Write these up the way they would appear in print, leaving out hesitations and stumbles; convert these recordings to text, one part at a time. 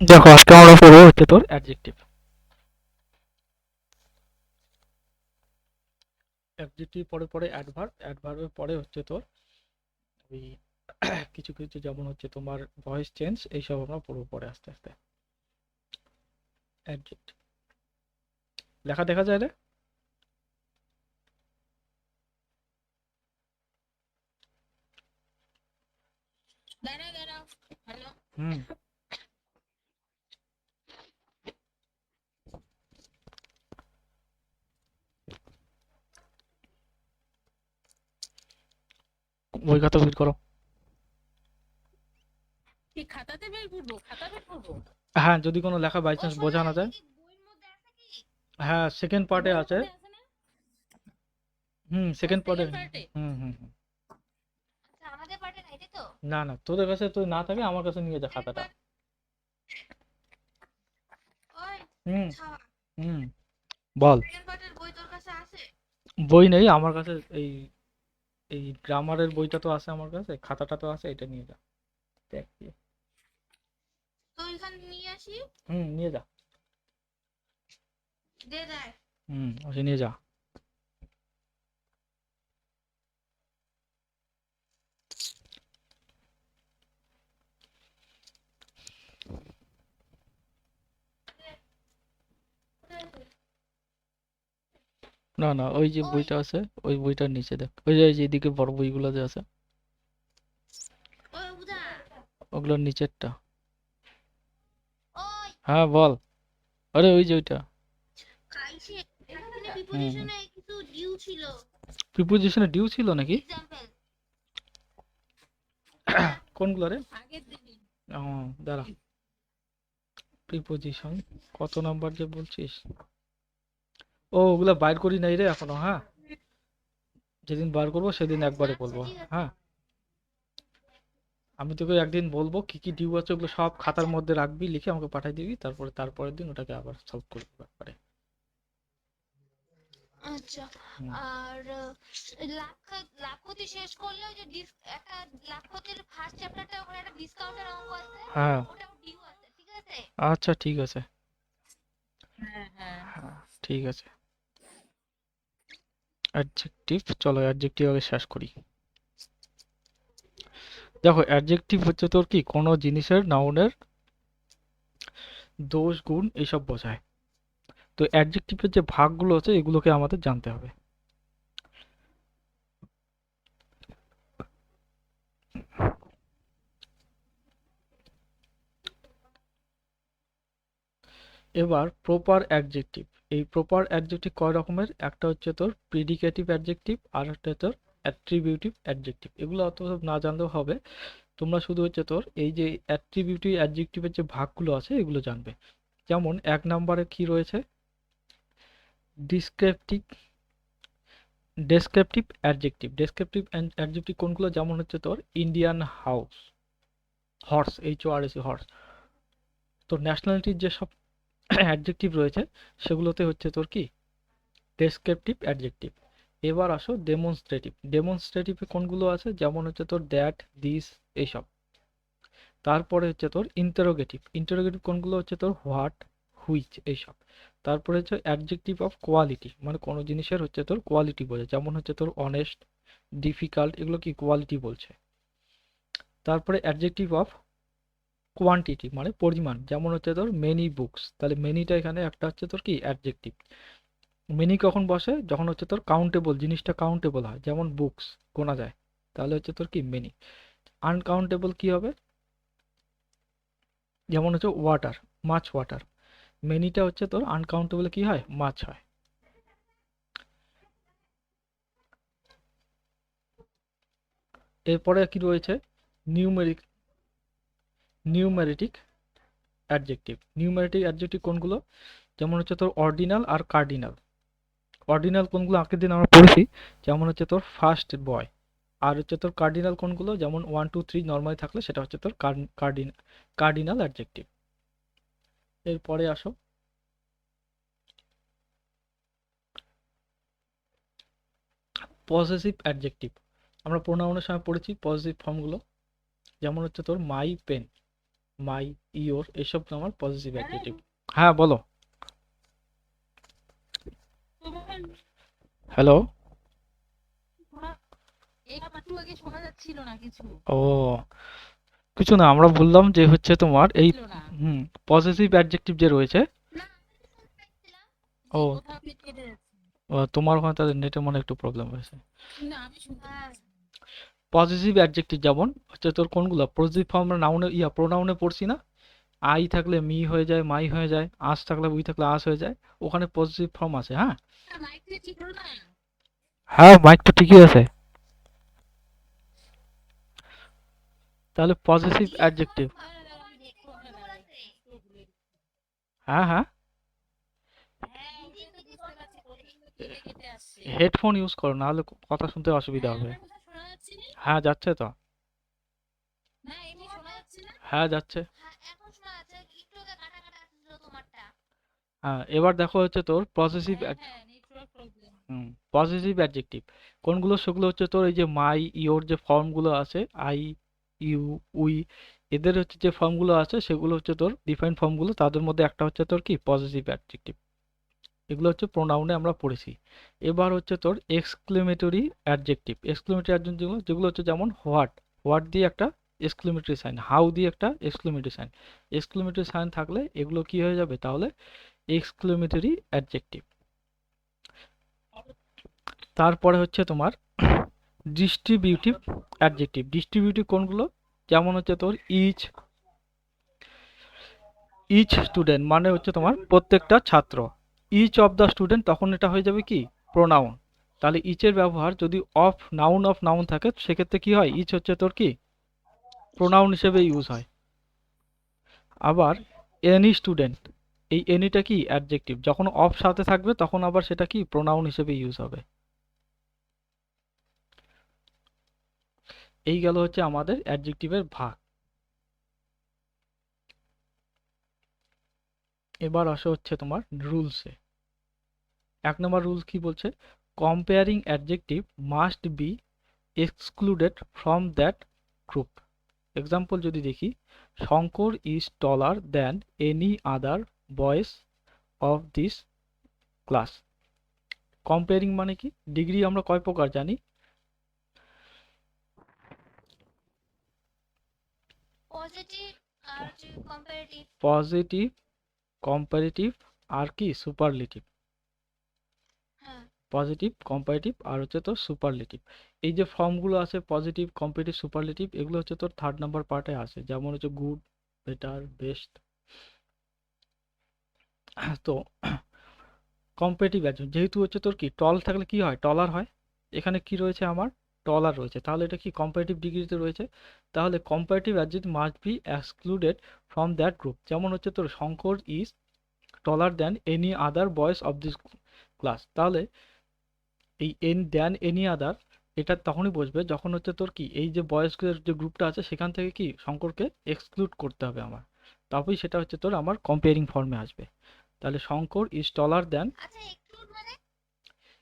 দেখো আজকে আমরা পড়বো হচ্ছে তোর অ্যাডজেক্টিভ। অ্যাডজেক্টিভ পরে পরে অ্যাডভার্ব, অ্যাডভার্বের পরে হচ্ছে তোর ওই কিছু কিছু যেমন হচ্ছে তোমার ভয়েস চেঞ্জ, এইসব আমরা পড়বো পরে আস্তে আস্তে। অ্যাডজেক্টিভ লেখা দেখা যায় রে? দাঁড়াও দাঁড়াও। হ্যালো। হুম। বই খাতা বের করো। কি খাতাতে বের করবো? খাতা বের করবো? হ্যাঁ, যদি কোনো লেখা বাই ও চান্স শোনা, বোঝা না এটা যায়। কি বইয়ের মধ্যে আছে কি? হ্যাঁ, সেকেন্ড পার্টে বইয়ের আছে। মধ্যে আছে না? হুম, ও সেকেন্ড পার্টে। সেকেন্ড পার্টে। হুম হুম হুম। আচ্ছা, আমাদের পার্টে নাই তাই তো? না না, তোদের কাছে তো না থাকে, আমার কাছে নিয়ে যা সেকেন্ড খাতাটা। পার্ট। ওই হুম ছাওয়া, হুম। বল। সেকেন্ড পার্টের বই তোর কাছে আছে? বই নেই আমার কাছে, এই এই গ্রামারের বইটা তো আছে আমার কাছে, খাতাটা তো আছে, এটা নিয়ে যা। দেখ দিয়ে। তো এখানে নিয়ে আসি। হুম, নিয়ে যা। দে দেয়। হুম, ওসে নিয়ে যা। কোথায় আছে? না না, ওই যে ওই বইটা আছে, ওই বইটার নিচে দেখ, ওই যে এদিকে বড় বইগুলো যে আছে, ওই উদা, ওগুলোর নিচেরটা। ওই হ্যাঁ বল। আরে ওই যে ওইটা। কাইছে। এখানে হুম হুম। প্রিপোজিশনে কিছু ডিউ ছিল। প্রিপোজিশনে ডিউ ছিল নাকি? এক্সাম্পল। হ্যাঁ, কোনগুলো রে? আগের দিনই। ও, দাঁড়া। প্রিপোজিশন কত নাম্বার যে বলছিস? ও, ওগুলা বাইর করি নাই রে এখনো। হ্যাঁ, যেদিন বার করবো সেদিন একবারে আচ্ছা বলবো। ঠিক আছে। হ্যাঁ, আমি তোকে একদিন বলবো কি কি ডিউ আছে, ওগুলো সব খাতার মধ্যে রাখবি, লিখে আমাকে পাঠিয়ে দিবি, তারপরে তারপরের দিন ওটাকে আবার সলভ করবো একবারে। আচ্ছা। হুম। আর লাখ লাখপতি শেষ করলে ওই যে একটা লাখপতির ফার্স্ট চ্যাপ্টারটা ওখানে একটা ডিসকাউন্টের অঙ্ক আছে। হ্যাঁ। ওটাও ডিউ আছে, ঠিক আছে? আচ্ছা ঠিক আছে। হ্যাঁ হ্যাঁ। হ্যাঁ, ঠিক আছে। অ্যাডজেক্টিভ, চলো অ্যাডজেক্টিভ আগে শেষ করি। দেখো অ্যাডজেক্টিভ হচ্ছে তোর কি কোনো জিনিসের, নাউনের দোষ গুণ এইসব বোঝায়। তো অ্যাডজেক্টিভের যে ভাগগুলো আছে এগুলোকে আমাদের জানতে হবে। এবার প্রপার অ্যাডজেক্টিভ। এই প্রপার অ্যাডজেক্টিভ কয় রকমের? একটা হচ্ছে তোর প্রিডিকেটিভ অ্যাডজেক্টিভ, আর একটা তোর অ্যাট্রিবিউটিভ অ্যাডজেক্টিভ। এগুলো অত না জানলেও হবে, তোমরা শুধু হচ্ছে তোর এই যে অ্যাট্রিবিউটিভ অ্যাডজেক্টিভের যে ভাগগুলো আছে এগুলো জানবে। যেমন এক নম্বরে কি রয়েছে? Descriptive, descriptive adjective. Descriptive adjective কোনগুলো? যেমন হচ্ছে তোর Indian house, horse, HORS, horse. তোর ন্যাশনালিটির যেসব অ্যাডজেক্টিভ রয়েছে সেগুলোতে হচ্ছে তোর কি ডেসক্রিপটিভ অ্যাডজেক্টিভ। এবার আসো ডেমনস্ট্রেটিভ। ডেমনস্ট্রেটিভে কোনগুলো আছে? যেমন হচ্ছে তোর দ্যাট, দিস, এইসব। তারপরে হচ্ছে তোর ইন্টারোগেটিভ। ইন্টারোগেটিভ কোনগুলো? হচ্ছে তোর হোয়াট, হুইচ, এইসব। তারপরে হচ্ছে অ্যাডজেক্টিভ অফ কোয়ালিটি, মানে কোনো জিনিসের হচ্ছে তোর কোয়ালিটি বোঝে, যেমন হচ্ছে তোর অনেস্ট, ডিফিকাল্ট, এগুলো কি কোয়ালিটি বলছে। তারপরে অ্যাডজেক্টিভ অফ কোয়ান্টিটি, মানে পরিমাণ, যেমন হচ্ছে তোর মেনি বুকস। তাহলে মেনিটা এখানে একটা হচ্ছে তোর কি অ্যাডজেক্টিভ। মেনি কখন বসে? যখন হচ্ছে তোর কাউন্টেবল, জিনিসটা কাউন্টেবল হয়, যেমন বুকস গোনা যায়, তাহলে হচ্ছে তোর কি মেনি। আনকাউন্টেবল কি হবে? যেমন হচ্ছে ওয়াটার, মাছ ওয়াটার। মেনিটা হচ্ছে তোর আনকাউন্টেবল কি হয়? মাছ হয়। এরপরে কি রয়েছে? Numeric, numeric adjective. Numeric adjective কোনগুলো? যেমন হচ্ছে তোর অর্ডিনাল আর কার্ডিনাল। অর্ডিনাল কোনগুলো আগের দিন আমরা পড়েছি, যেমন হচ্ছে তোর ফার্স্ট বয়। আর হচ্ছে তোর কার্ডিনাল কোনগুলো? যেমন 1 2 3 নর্মালি থাকলে সেটা হচ্ছে তোর কার্ডিনাল অ্যাডজেক্টিভ। এরপরে আসো পজেসিভ অ্যাডজেক্টিভ। আমরা প্রোনাউনের সময় পড়েছি পজেসিভ ফর্মগুলো, যেমন হচ্ছে তোর মাই পেন, মাই, ইওর, এসব আমার পজিটিভ অ্যাডজেক্টিভ। হ্যাঁ বলো। হ্যালো। একটু আগে শোনা যাচ্ছিল না কিছু, ও কিছু না, আমরা বললাম যে হচ্ছে তোমার এই ছিল না। পজিটিভ অ্যাডজেক্টিভ যে রয়েছে। না, আমি তো শুনতে পাচ্ছিলাম। ও জি, কোথাও কেটে যাচ্ছে। তোমার ওখানে তাদের নেটে মনে একটু প্রবলেম হয়েছে। না, আমি শুনতে পাচ্ছি। পজিটিভ অ্যাডজেক্টিভ যেমন হচ্ছে তোর কোনগুলো, পজিটিভ ফর্ম আমরা নাউনে প্রোনাউনে পড়ছি না, আই থাকলে মি হয়ে যায়, মাই হয়ে যায়, আস থাকলে উই থাকলে আস হয়ে যায়, ওখানে পজিটিভ ফর্ম আছে। হ্যাঁ মাইকটা ঠিক হলো না। হ্যাঁ মাইক তো ঠিকই আছে। তাহলে পজিটিভ জি, তোমার অ্যাডজেক্টিভ। হেডফোন আছে। হ্যাঁ হ্যাঁ, হ্যাঁ, ওটাই তো বুঝতে পারছি, কোথায় কেটে কেটে আসছে। হেডফোন ইউজ করো, নাহলে কথা শুনতে অসুবিধা হ্যাঁ, হবে। আমার কথা শোনা যাচ্ছে না? হ্যাঁ যাচ্ছে তো। না, এমনি শোনা যাচ্ছে না? হ্যাঁ যাচ্ছে। হ্যাঁ, এখন শোনা যাচ্ছে। একটু আগে কাটা কাটা আসছিল তোমারটা। হ্যাঁ এবার দেখো হচ্ছে তোর পজিটিভ, হ্যাঁ হ্যাঁ, নেটওয়ার্ক প্রবলেম। পজিটিভ অ্যাডজেক্টিভ কোনগুলো, সেগুলো হচ্ছে তোর এই যে মাই, ইওর যে ফর্মগুলো আছে, আই, ইউ, উই, এদের হচ্ছে যে ফর্মগুলো আছে সেগুলো হচ্ছে তোর ডিফাইন ফর্মগুলো, তাদের মধ্যে একটা হচ্ছে তোর কি পজিটিভ অ্যাডজেক্টিভ। এগুলো হচ্ছে প্রোনাউনে আমরা পড়েছি। এবার হচ্ছে তোর এক্সক্লেমেটরি অ্যাডজেক্টিভ। এক্সক্লেমেটরি অ্যাডজেক্টিভ যেগুলো হচ্ছে যেমন হোয়াট, হোয়াট দিয়ে একটা এক্সক্লেমেটরি সাইন, হাউ দিয়ে একটা এক্সক্লেমেটরি সাইন, এক্সক্লেমেটরি সাইন থাকলে এগুলো কি হয়ে যাবে তাহলে এক্সক্লেমেটরি অ্যাডজেক্টিভ। তারপরে হচ্ছে তোমার ডিস্ট্রিবিউটিভ অ্যাডজেক্টিভ। ডিস্ট্রিবিউটিভ কোনগুলো, যেমন হচ্ছে তোর ইচ, ইচ স্টুডেন্ট মানে হচ্ছে তোমার প্রত্যেকটা ছাত্র, ইচ অফ দ্য স্টুডেন্ট তখন এটা হয়ে যাবে কি প্রোনাউন। তাহলে ইচের ব্যবহার যদি অফ নাউন থাকে সেক্ষেত্রে কি হয়, ইচ হচ্ছে তোর কি প্রোনাউন হিসেবে ইউজ হয়। আবার এনি স্টুডেন্ট, এই এনিটা কি অ্যাডজেক্টিভ, যখন অফ সাথে থাকবে তখন আবার সেটা কি প্রোনাউন হিসেবে ইউজ হবে। এই গেল হচ্ছে আমাদের অ্যাডজেক্টিভের ভাগ। এবার আসে হচ্ছে তোমার রুলসে। 1 নম্বর রুলস কি বলছে, comparing adjective must be excluded from that group. Example যদি দেখি, Shankar is taller than any other boys of this class. Comparing মানে কি, ডিগ্রি আমরা কয় প্রকার জানি, পজিটিভ আর যে কম্পারেটিভ। পজিটিভ, কম্পারেটিভ আর কি সুপারলেটিভ। হ্যাঁ। পজিটিভ, কম্পারেটিভ আর হচ্ছে তোর সুপারলেটিভ। এই যে ফর্মগুলো আছে পজিটিভ, কম্পারেটিভ, সুপারলেটিভ, এগুলো হচ্ছে তোর 3 নম্বর পার্টে আছে, যেমন হচ্ছে গুড, বেটার, বেস্ট। তো কম্পারেটিভ অ্যাডজেক্টিভ যেহেতু হচ্ছে তোর কি টল থাকলে কি হয় টলার হয়, এখানে কি রয়েছে আমার টলার রয়েছে, তাহলে এটা কি কম্পারেটিভ ডিগ্রিতে রয়েছে। তাহলে comparative adjective must be excluded from that group. যেমন হচ্ছে তোর Shankar is taller than any other boys of this class. তাহলে এই এন দ্যান এনি আদার এটা তখনই বসবে যখন হচ্ছে তোর কি এই যে বয়েজদের যে গ্রুপটা আছে সেখান থেকে কি শঙ্করকে এক্সক্লুড করতে হবে আমার, তবেই সেটা হচ্ছে তোর আমার কম্পেয়ারিং ফর্মে আসবে। তাহলে শঙ্কর ইজ টলার দ্যান, আচ্ছা, এক্সক্লুড মানে?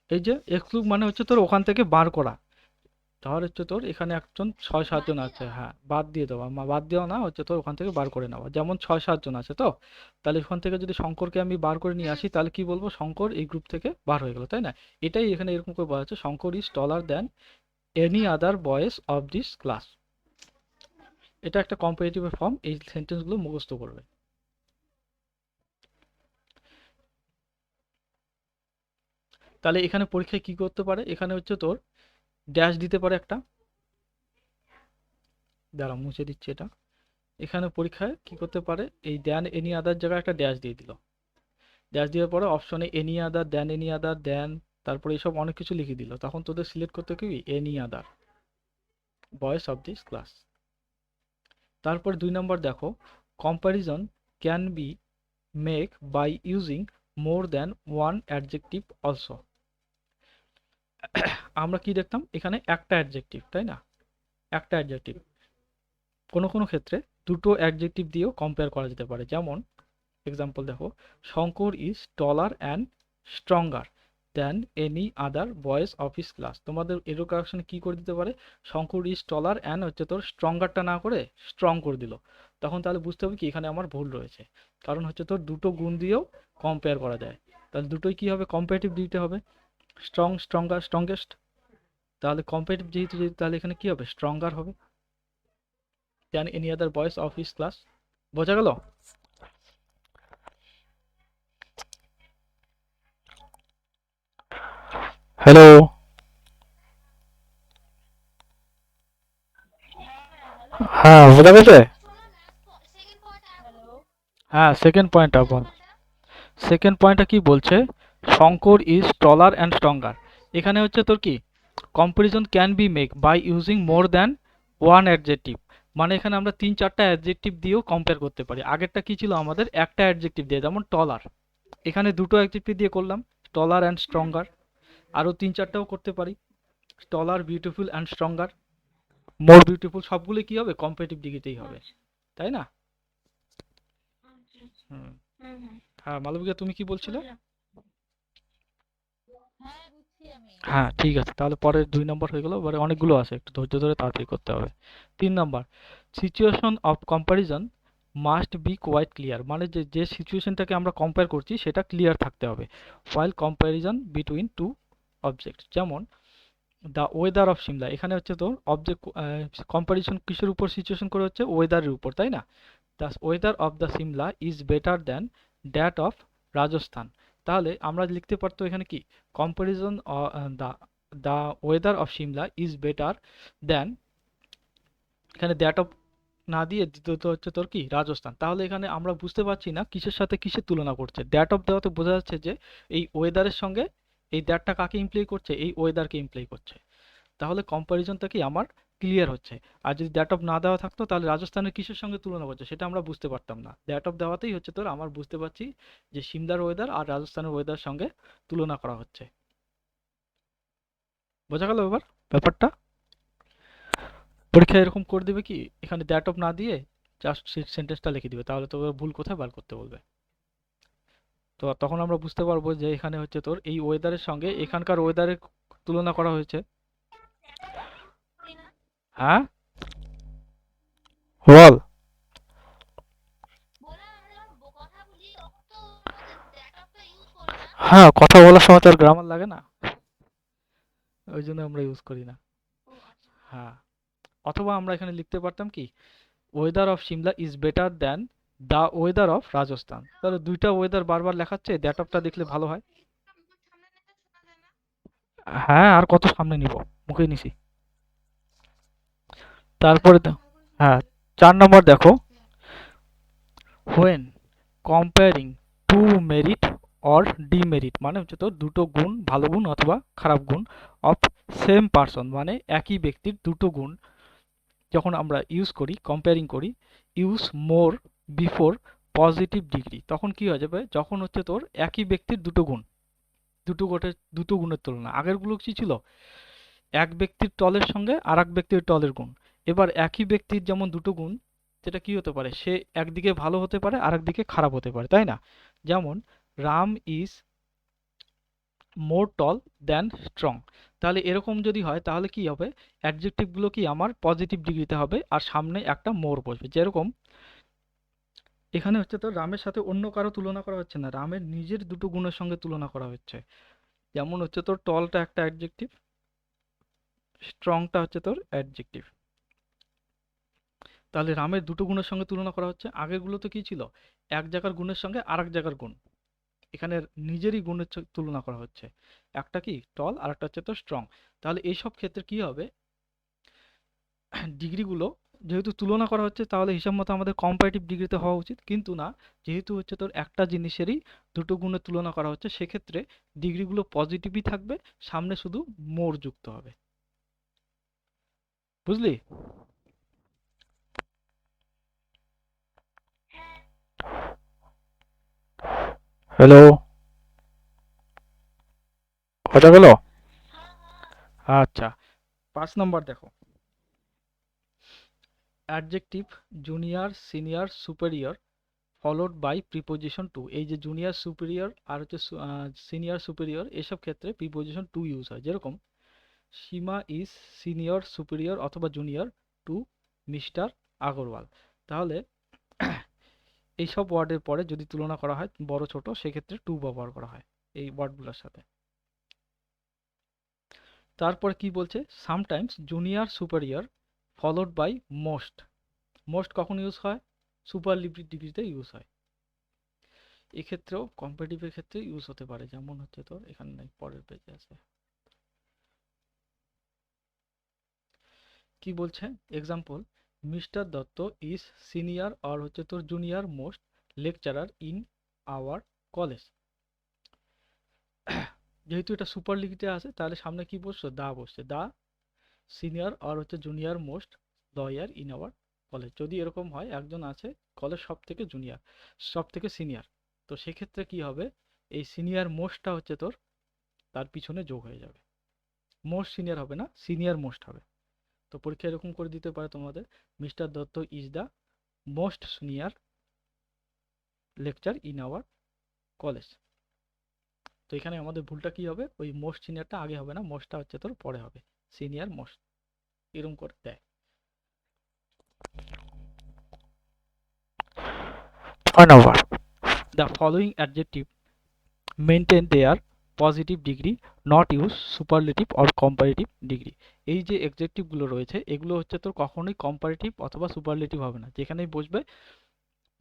এই যে এক্সক্লুড মানে হচ্ছে তোর ওখান থেকে বার করা। ধর হচ্ছে তোর এখানে একজন ছয় বাদ সাতজন দিয়ে আছে, দেওয়া? হ্যাঁ বাদ দিয়ে দেওয়া, বাদ দেওয়া না হচ্ছে তোর ওখান থেকে বার করে নেওয়া, যেমন 6-7 জন আছে তো, তাহলে ওখান থেকে যদি শঙ্করকে আমি বার করে নিয়ে হুম। আসি তাহলে কি বলবো, শঙ্কর এই গ্রুপ থেকে বার হয়ে গেল, তাই না। এটাই এখানে এরকম করে বলা হচ্ছে Shankar is taller than any other boys of this class. এটা একটা কম্পারেটিভ ফর্ম, এই সেন্টেন্সগুলো মুখস্থ করবে। তাহলে এখানে পরীক্ষায় কি করতে পারে, এখানে হচ্ছে তোর ড্যাশ দিতে পারে একটা, দাঁড়া মুছে দিচ্ছি এটা। এখানে পরীক্ষায় কি করতে পারে, এই দ্যান এনি আদার জায়গায় একটা ড্যাশ দিয়ে দিল, ড্যাশ দেওয়ার পরে অপশনে any other, than any other, দেন, তারপরে এইসব অনেক কিছু লিখে দিল, তখন তোদের সিলেক্ট করতে কি এনি আদার বয়েস অফ দিস ক্লাস। তারপর 2 নম্বর দেখো, comparison can be make by using more than one adjective also. আমরা কি দেখতাম এখানে একটা অ্যাডজেক্টিভ, তাই না, একটা অ্যাডজেক্টিভ, কোনো কোনো ক্ষেত্রে দুটো অ্যাডজেক্টিভ দিয়েও কম্পেয়ার করা যেতে পারে। যেমন এক্সাম্পল দেখো, Shankar is taller and stronger, than any other boys of his class. তোমাদের এরো কারেকশনে কি করে দিতে পারে, শঙ্কর ইজ টলার অ্যান্ড হচ্ছে তোর স্ট্রঙ্গারটা না করে স্ট্রং করে দিল, তখন তাহলে বুঝতে হবে কি এখানে আমার ভুল রয়েছে, কারণ হচ্ছে তোর দুটো গুণ দিয়েও কম্পেয়ার করা যায়, তাহলে দুটোই কি হবে, কম্পারেটিভ দিতে হবে, স্ট্রং স্ট্রঙ্গার স্ট্রংগেস্ট, তাহলে কম্পারেটিভ যেহেতু তাহলে এখানে কি হবে, স্ট্রঙ্গার হবে than any other boys of his class. বোঝা গেল? হ্যালো, হ্যাঁ বোঝা গেছে? শোনো সেকেন্ড পয়েন্ট আর বলো। হ্যাঁ সেকেন্ড পয়েন্টটা বল। সেকেন্ড পয়েন্টটা কি বলছে, Shankar is taller and stronger. এখানে হচ্ছে তোর কি, comparison can be make by using more than one adjective, মানে এখানে আমরা 3-4টা অ্যাডজেক্টিভ দিয়েও কম্পেয়ার করতে পারি। আগেরটা কি ছিল আমাদের, একটা অ্যাডজেক্টিভ দিয়ে, যেমন টলার, এখানে দুটো অ্যাডজেক্টিভ দিয়ে করলাম, টলার অ্যান্ড স্ট্রঙ্গার, আরও 3-4টাও করতে পারি, taller, beautiful and stronger, more beautiful, সবগুলো কি হবে, কম্পারেটিভ ডিগ্রিতেই হবে, তাই না? হুম। হ্যাঁ মালবিকা তুমি কি বলছিলে? হ্যাঁ বুঝছি আমি। হ্যাঁ ঠিক আছে, তাহলে পরের 2 নম্বর হয়ে গেল, এবারে অনেকগুলো আছে, একটু ধৈর্য ধরে তাড়াতাড়ি করতে হবে। 3 নম্বর, situation of comparison must be quite clear, মানে যে যে সিচুয়েশনটাকে আমরা কম্পেয়ার করছি সেটা ক্লিয়ার থাকতে হবে, while comparison between two object. যেমন দ্য ওয়েদার অফ সিমলা, এখানে হচ্ছে তো অবজেক্ট কম্প্যারিজন কিসের উপর সিচুয়েশন করে হচ্ছে, ওয়েদারের উপর, তাই না? The weather of the Shimla is better than that of Rajasthan, তাহলে আমরা লিখতে পারতো এখানে কি, comparison the the weather of Shimla is better than, এখানে দ্যাট অফ না দিয়ে দ্বিতীয়ত হচ্ছে তোর কি, রাজস্থান, তাহলে এখানে আমরা বুঝতে পারছি না কিসের সাথে কিসের তুলনা করছে, দ্যাট অফ দেওয়াতে বোঝা যাচ্ছে যে এই ওয়েদারের সঙ্গে এই দ্যাটটা কাকে ইমপ্লাই করছে, এই ওয়েদারকে ইমপ্লাই করছে, তাহলে কম্প্যারিজনটা কি আমার ক্লিয়ার হচ্ছে। আর যদি দ্যাট অফ না দেওয়া থাকতো তাহলে রাজস্থানের কিসের সঙ্গে তুলনা করছে সেটা আমরা বুঝতে পারতাম না, দ্যাট অফ দেওয়াতেই হচ্ছে তোর আমার বুঝতে পারছি যে সিমলার ওয়েদার আর রাজস্থানের ওয়েদার সঙ্গে তুলনা করা হচ্ছে। বোঝা গেল এবার ব্যাপারটা? পরীক্ষায় এরকম করে দিবে কি, এখানে দ্যাট অফ না দিয়ে জাস্ট সেন্টেন্সটা লিখে দিবে, তাহলে তো ওরা ভুল কোথায় বার করতে বলবে, তো তখন আমরা বুঝতে পারবো যে এখানে হচ্ছে তোর এই ওয়েদারের সঙ্গে এখানকার ওয়েদারের তুলনা করা হয়েছে। হ্যাঁ বল। বললাম আমরা যখন কথা বলি তখন তো আমাদের দ্যাট অফটা ইউজ করি না। হ্যাঁ কথা বলার সময় তো আর গ্রামার লাগে না, ওই জন্য আমরা ইউজ করি না। ও আচ্ছা। হ্যাঁ, অথবা আমরা এখানে লিখতে পারতাম কি, weather of Shimla is better than the weather of Rajasthan, তাহলে দুইটা ওয়েদার বারবার লেখাচ্ছে, দ্যাট অফটা দেখলে ভালো হয়। হ্যাঁ আর কত সামনে নিব, মুখে নিছি। তারপরে হ্যাঁ 4 নম্বর দেখো, when comparing two merit or demerit, মানে হচ্ছে তো দুটো গুণ, ভালো গুণ অথবা খারাপ গুণ, অফ সেম পারসন, মানে একই ব্যক্তির দুটো গুণ যখন আমরা ইউজ করি, কম্পেয়ারিং করি, ইউজ মোর বিফোর পজিটিভ ডিগ্রি, তখন কি হয়ে যাবে, যখন হচ্ছে তোর একই ব্যক্তির দুটো গুণ, দুটো গুণের তুলনা, আগেরগুলো কি ছিল, এক ব্যক্তির টলের সঙ্গে আর এক ব্যক্তির টলের গুণ, এবার একই ব্যক্তির যেমন দুটো গুণ, সেটা কি হতে পারে, সে একদিকে ভালো হতে পারে আর একদিকে খারাপ হতে পারে, তাই না? যেমন Ram is more tall than strong, তাহলে এরকম যদি হয় তাহলে কি হবে, অ্যাডজেক্টিভগুলো কি আমার পজিটিভ ডিগ্রিতে হবে আর সামনে একটা মোর বসবে, যেরকম এখানে হচ্ছে তো রামের সাথে অন্য কারো তুলনা করা হচ্ছে না, রামের নিজের দুটো গুণের সঙ্গে তুলনা করা হচ্ছে, যেমন হচ্ছে তোর টলটা একটা অ্যাডজেক্টিভ, স্ট্রংটা হচ্ছে তোর অ্যাডজেক্টিভ, তাহলে রামের দুটো গুণের সঙ্গে তুলনা করা হচ্ছে, আগেরগুলো তো কি ছিল, এক জায়গার গুণের সঙ্গে আর এক জায়গার গুণ, এখানে নিজেরই গুণের তুলনা করা হচ্ছে, একটা কি টল আর একটা হচ্ছে তো স্ট্রং, তাহলে এইসব ক্ষেত্রে কি হবে, ডিগ্রিগুলো যেহেতু তুলনা করা হচ্ছে তাহলে হিসাব মতো আমাদের কম্পারেটিভ ডিগ্রিতে হওয়া উচিত, কিন্তু না, যেহেতু হচ্ছে তোর একটা জিনিসেরই দুটো গুণের তুলনা করা হচ্ছে সেক্ষেত্রে ডিগ্রিগুলো পজিটিভই থাকবে, সামনে শুধু মোর যুক্ত হবে, বুঝলি? হ্যালো, কথা গেল? আচ্ছা 5 নম্বর দেখো, adjective junior senior superior followed by preposition to. এই যে জুনিয়র সুপিরিয়র আর হচ্ছে সিনিয়র সুপিরিয়র, এসব ক্ষেত্রে প্রিপোজিশন টু ইউজ হয়। যেরকম সীমা ইজ সিনিয়র সুপিরিয়র অথবা জুনিয়র টু মিস্টার আগরওয়াল। তাহলে এইসব ওয়ার্ডের পরে যদি তুলনা করা হয় বড় ছোট, সেক্ষেত্রে টু ব্যবহার করা হয় এই ওয়ার্ডগুলোর সাথে। তারপর কি বলছে, sometimes junior superior followed by most. Most কখন ইউজ হয়? সুপারলিটিভ ডিগ্রিতে ইউজ হয়। এক্ষেত্রেও কম্পারেটিভের ক্ষেত্রে ইউজ হতে পারে, যেমন হচ্ছে তোর এখানে নাই, পরের পেজে আছে। কি বলছে example, mister Dutta is senior আর হচ্ছে তোর junior most lecturer in our college. যেহেতু এটা সুপারলিটিভে আছে, তাহলে সামনে কি বসছে? দা বসছে। দা সিনিয়র আর হচ্ছে junior most lawyer in our college. যদি এরকম হয় একজন আছে কলেজ সব থেকে জুনিয়র, সব থেকে সিনিয়র, তো সেক্ষেত্রে কি হবে, এই সিনিয়র মোস্টটা হচ্ছে তোর তার পিছনে যোগ হয়ে যাবে। মোস্ট সিনিয়র হবে না, সিনিয়র মোস্ট হবে। তো পরীক্ষা এরকম করে দিতে পারে তোমাদের, mister Dutta is the most senior lecture in our college. তো এখানে আমাদের ভুলটা কি হবে, ওই মোস্ট সিনিয়রটা আগে হবে না, মোস্টটা হচ্ছে তোর পরে হবে, সিনিয়র মোস্ট, এরকম করে দেয়। 6 নম্বর, the following adjective maintain their positive degree, not use superlative or comparative degree. এই যে এক্সেকটিভ গুলো রয়েছে, এগুলো হচ্ছে তোর কখনোই কম্পারেটিভ অথবা সুপারলেটিভ হবে না, যেখানেই বসবে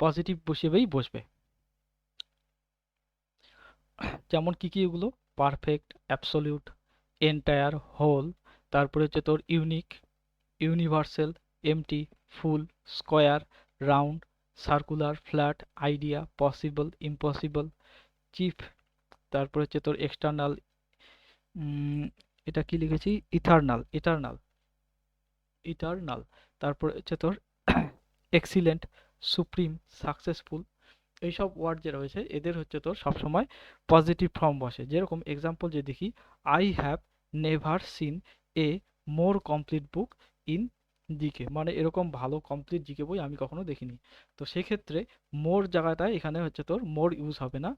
পজিটিভ হিসেবেই বসবে। যেমন কি কি এগুলো, পারফেক্ট, অ্যাবসলিউট, এন্টায়ার, হোল, তারপরে হচ্ছে তোর unique, universal, empty, full, square, round, circular, flat, idea, possible, impossible, chief, তারপর হচ্ছে তোর এক্সটার্নাল, এটা কি লিখেছি, ইথার্নাল, ইটার্নাল, ইটার্নাল, তারপর হচ্ছে তোর এক্সিলেন্ট, সুপ্রিম, সাকসেসফুল। এইসব ওয়ার্ড যে রয়েছে এদের হচ্ছে তোর সবসময় পজিটিভ ফর্ম বসে। যেরকম এক্সাম্পল যে দেখি, I have never seen A more complete book in GK, মানে এরকম ভালো কমপ্লিট জিকে বই আমি কখনো দেখিনি। তো সেক্ষেত্রে মোর জায়গাটায় এখানে হচ্ছে তোর মোর ইউজ হবে না,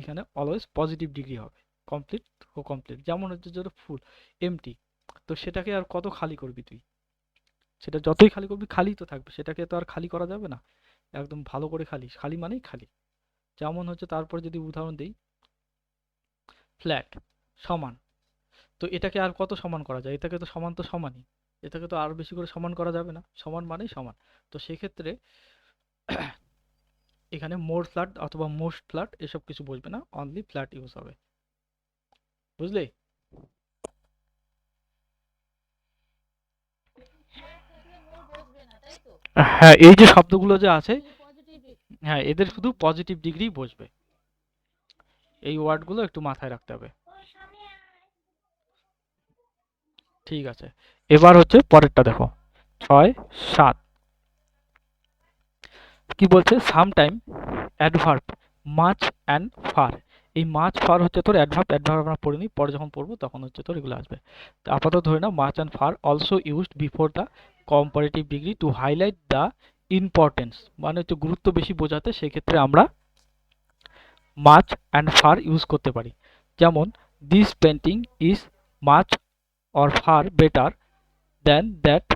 এখানে অলওয়েজ পজিটিভ ডিগ্রি হবে, কমপ্লিট ও কমপ্লিট। যেমন হচ্ছে যেটা ফুল, এমটি, তো সেটাকে আর কত খালি করবি তুই, সেটা যতই খালি করবি খালি তো থাকবে, সেটাকে তো আর খালি করা যাবে না, একদম ভালো করে খালি, খালি মানেই খালি। যেমন হচ্ছে তারপরে যদি উদাহরণ দিই, ফ্ল্যাট, সমান, তো এটাকে আর কত সমান করা যায়, এটাকে তো সমান তো সমানই, এটাকে তো আরো বেশি করে সমান করা যাবে না, সমান মানেই সমান। তো সেক্ষেত্রে এখানে মোর ফ্ল্যাট অথবা মোস্ট ফ্ল্যাট এসব কিছু বসবে না, অনলি ফ্ল্যাট ইউজ হবে, বুঝলে? হ্যাঁ, এই যে শব্দগুলো যে আছে, হ্যাঁ এদের শুধু পজিটিভ ডিগ্রি বসবে, এই ওয়ার্ডগুলো একটু মাথায় রাখতে হবে। ঠিক আছে, এবার হচ্ছে পরেরটা দেখো, 6, 7। কি বলছে, sometime adverb much and far. এই মাচ ফার হচ্ছে তোর অ্যাডভার্ব, অ্যাডভার্ব আমরা পড়িনি, পরে যখন পড়বো তখন হচ্ছে তোর এগুলো আসবে। তো আপাতত ধরে নাও, much and far also used before the comparative degree to highlight the importance, মানে হচ্ছে গুরুত্ব বেশি বোঝাতে, সেক্ষেত্রে আমরা মাচ অ্যান্ড ফার ইউজ করতে পারি। যেমন this painting is much or far better then that,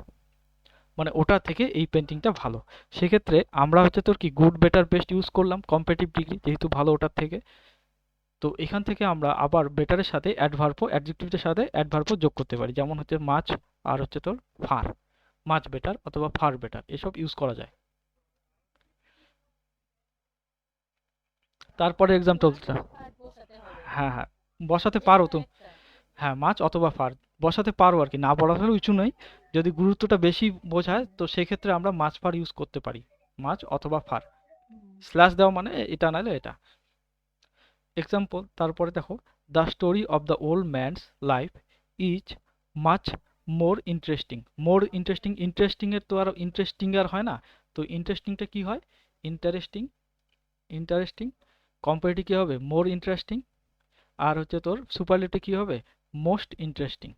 মানে ওটা থেকে এই পেন্টিংটা ভালো। সেক্ষেত্রে আমরা হচ্ছে তোর কি গুড, বেটার, বেস্ট ইউজ করলাম কম্পারেটিভ ডিগ্রি, যেহেতু ভালো ওটার থেকে। তো এখান থেকে আমরা আবার বেটারের সাথে অ্যাডভার্বও, অ্যাডজেক্টিভের সাথে অ্যাডভার্বও যোগ করতে পারি, যেমন হচ্ছে মাচ আর হচ্ছে তোর ফার, মাচ বেটার অথবা ফার বেটার, এসব ইউজ করা যায়। তারপরে এক্সাম্পলটা, হ্যাঁ হ্যাঁ বসাতে পারো তো, হ্যাঁ মাছ অথবা ফার বসাতে পারো আর কি, না বসালেও কিছু নেই, যদি গুরুত্বটা বেশি বোঝায় তো সেক্ষেত্রে আমরা মাছ ফার ইউজ করতে পারি, মাছ অথবা ফার, স্ল্যাশ দেওয়া মানে এটা নাহলে এটা। এক্সাম্পল, তারপরে দেখো, the story of the old man's life is much more interesting. More interesting, interesting এর তো আর ইন্টারেস্টিং আর হয় না, তো ইন্টারেস্টিংটা কি হয়, ইন্টারেস্টিং, ইন্টারেস্টিং, কম্পারেটিভ কি হবে, মোর ইন্টারেস্টিং, আর হচ্ছে তোর সুপারলেটিভ কি হবে, মোস্ট ইন্টারেস্টিং।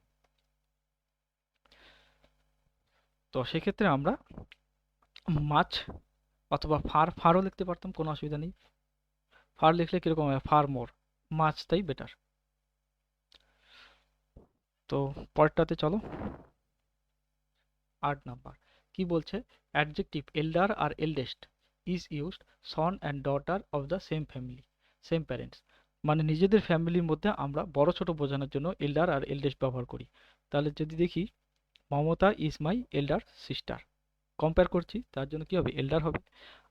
তো সেক্ষেত্রে আমরা মাছ অথবা ফারও লিখতে পারতাম, কোনো অসুবিধা নেই। ফার লিখলে কিরকম হয়, ফার মোর, মাছটাই বেটার। তো পরেরটাতে চলো, 8 নাম্বার কি বলছে, অ্যাডজেক্টিভ এল্ডার আর eldest is used son and daughter of the same family, same parents. মানে নিজেদের ফ্যামিলির মধ্যে আমরা বড় ছোট বোঝানোর জন্য এল্ডার আর এল্ডেস্ট ব্যবহার করি। তাহলে যদি দেখি, Mamata is my elder sister, compare করছি, তার জন্য কি হবে, এল্ডার হবে।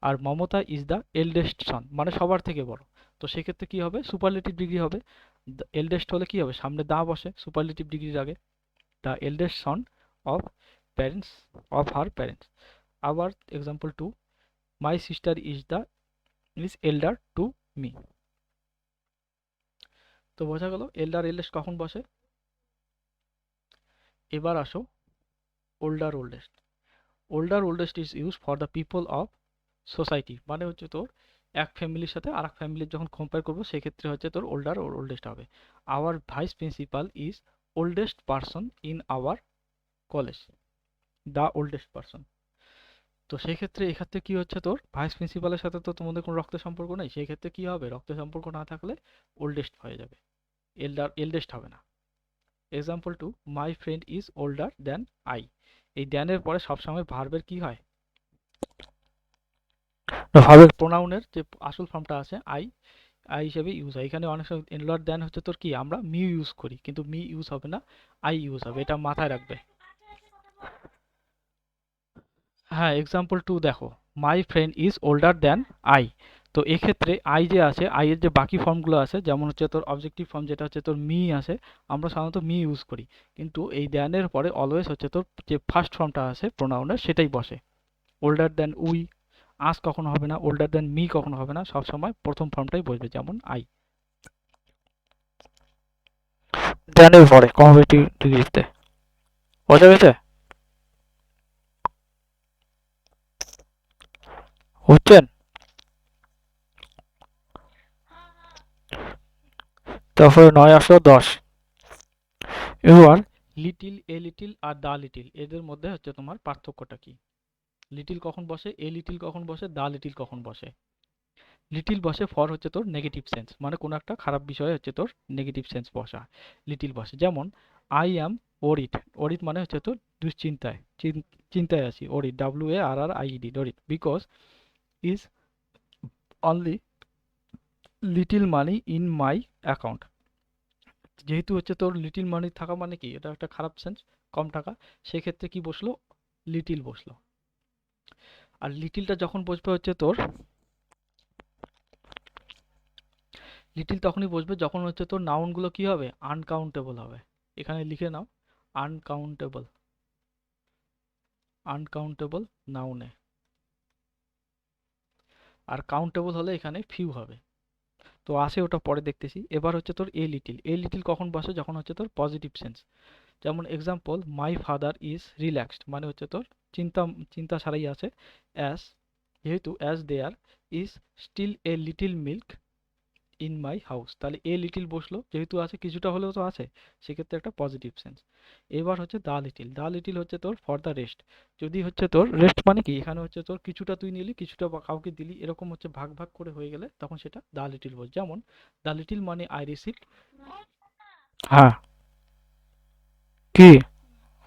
আর মমতা ইজ দ্য এল্ডেস্ট সন, মানে সবার থেকে বড়, তো সেক্ষেত্রে কি হবে, সুপারলেটিভ ডিগ্রি হবে। এল্ডেস্ট হলে কি হবে, সামনে দা বসে সুপারলেটিভ ডিগ্রির আগে, the eldest son of parents, of her parents. আবার example 2, my sister is elder to me. তো বোঝা গেল এল্ডার এল্ডেস্ট কখন বসে। এবার আসো older oldest. Older oldest is use for the people of society, মানে হচ্ছে তোর এক ফ্যামিলির সাথে আর এক ফ্যামিলির যখন কম্পেয়ার করবো সেক্ষেত্রে হচ্ছে তোর ওল্ডার ওর ওল্ডেস্ট হবে। Our vice principal is oldest person in our college, the oldest person. তো সেই ক্ষেত্রে এক্ষেত্রে কি হচ্ছে, তোর ভাইস প্রিন্সিপালের সাথে তো তোমাদের কোনো রক্তের সম্পর্ক নেই, সেই ক্ষেত্রে কি হবে, রক্তের সম্পর্ক না থাকলে ওল্ডেস্ট হয়ে যাবে, এল্ডেস্ট হবে না। Example 2, my friend is older than I. এই দ্যানের পরে সবসময় ভার্বের কি হয়, ভার্বের প্রোনাউনের যে আসল ফর্মটা আছে আই, আই হিসেবে ইউজ হয়। এখানে অনেক সময় ওল্ডার দ্যান হচ্ছে তোর কি, আমরা মি ইউজ করি, কিন্তু মি ইউজ হবে না, আই ইউজ হবে, এটা মাথায় রাখবে। হ্যাঁ, এক্সাম্পল 2 দেখো, my friend is older than I. তো এক্ষেত্রে আই যে আছে, আই এর যে বাকি ফর্মগুলো আছে, যেমন হচ্ছে তোর অবজেক্টিভ ফর্ম যেটা হচ্ছে তোর মি আছে, আমরা সাধারণত মি ইউজ করি, কিন্তু এই দ্যানের পরে অলওয়েজ হচ্ছে তোর যে ফার্স্ট ফর্মটা আছে প্রোনাউনের সেটাই বসে। ওল্ডার দ্যান উই, আস কখনো হবে না, ওল্ডার দ্যান মি কখনো হবে না, সবসময় প্রথম ফর্মটাই বসবে, যেমন আই। দ্যানের পরে কম্পারেটিভ ডিগ্রিতে, বোঝা গেছে, বুঝছেন? তারপরে 9 আসলো 10। এবার লিটিল, এ লিটিল আর দা লিটিল, এদের মধ্যে হচ্ছে তোমার পার্থক্যটা কি, লিটিল কখন বসে, এ লিটিল কখন বসে, দা লিটিল কখন বসে। লিটিল বসে ফর হচ্ছে তোর নেগেটিভ সেন্স, মানে কোনো একটা খারাপ বিষয় হচ্ছে তোর নেগেটিভ সেন্স বসা, লিটিল বসে। যেমন আই অ্যাম ওরিড, ওরিড মানে হচ্ছে তোর দুশ্চিন্তায়, চিন্তায় আছি, worried, WARRIED, worried, because is only little money in my account. যেহেতু হচ্ছে তোর লিটিল মানি থাকা মানে কি, এটা একটা খারাপ সেন্স, কম টাকা, সেক্ষেত্রে কি বসলো, লিটিল বসলো। আর লিটিলটা যখন বসবে হচ্ছে তোর, লিটিল তখনই বসবে যখন হচ্ছে তোর নাউনগুলো কি হবে, আনকাউন্টেবল হবে। এখানে লিখে নাও, আনকাউন্টেবল, আনকাউন্টেবল নাউনে। আর কাউন্টেবল হলে এখানে ফিউ হবে। তো আসে ওটা পরে দেখতেছি। এবার হচ্ছে তোর এ লিটিল, এ লিটিল কখন বসে, যখন হচ্ছে তোর পজিটিভ সেন্স। যেমন example, my father is relaxed, মানে হচ্ছে তোর চিন্তা, চিন্তা ছাড়াই আছে। অ্যাজ, যেহেতু as there is still a little milk in my house, তাহলে এ লিটিল বসলো, যেহেতু আছে কিছুটা হলেও তো আছে, সেক্ষেত্রে একটা পজিটিভ সেন্স। এবার হচ্ছে দা লিটিল, দা লিটিল হচ্ছে তোর ফর দ্য রেস্ট। যদি হচ্ছে তোর রেস্ট মানে কি, এখানে হচ্ছে তোর কিছুটা তুই নিলি, কিছুটা বা কাউকে দিলি, এরকম হচ্ছে ভাগ ভাগ করে হয়ে গেলে তখন সেটা দা লিটিল বল। যেমন দা লিটিল মানে আই রিসিভ। হ্যাঁ, কি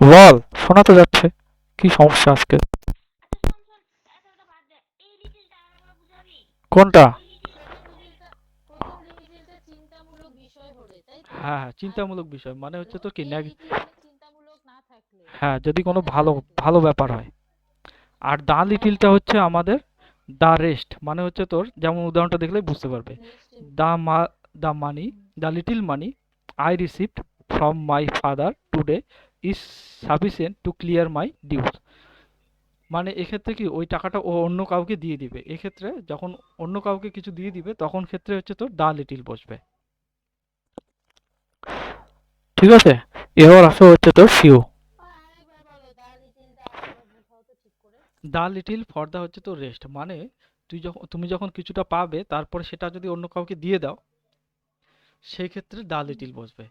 বল, শোনা তো যাচ্ছে, কি সমস্যা আজকে, কোনটা? প্রথম লিটিলটা চিন্তামূলক বিষয় হলে, তাই তো? হ্যাঁ হ্যাঁ, আর চিন্তামূলক বিষয় মানে হচ্ছে তোর কি এ লিটিল মানে চিন্তামূলক না থাকলে, হ্যাঁ, যদি কোনো ভালো না ভালো থাকলে। ভালো ব্যাপার হয়। আর দা লিটিলটা হচ্ছে আমাদের দা রেস্ট, মানে হচ্ছে তোর, যেমন উদাহরণটা দেখলেই বুঝতে পারবে। রেস্টের দা বিষয়। মা, the money, the little money I received from my father today is sufficient to clear my dues. মানে এক্ষেত্রে কি, ওই টাকাটা ও অন্য কাউকে দিয়ে দিবে, এক্ষেত্রে যখন অন্য কাউকে কিছু দিয়ে দিবে তখন ক্ষেত্রে হচ্ছে তোর দা লিটিল বসবে, ঠিক আছে। এবার আসো হচ্ছে তোর ফিউ। আরেকবার বলো, দা লিটিলটা আরেকবার বোঝাও তো ঠিক করে। দা লিটিল ফর দা হচ্ছে তোর রেস্ট, মানে তুমি যখন কিছুটা পাবে তারপরে সেটা যদি অন্য কাউকে দিয়ে দাও, সেই ক্ষেত্রে দা লিটিল বসবে।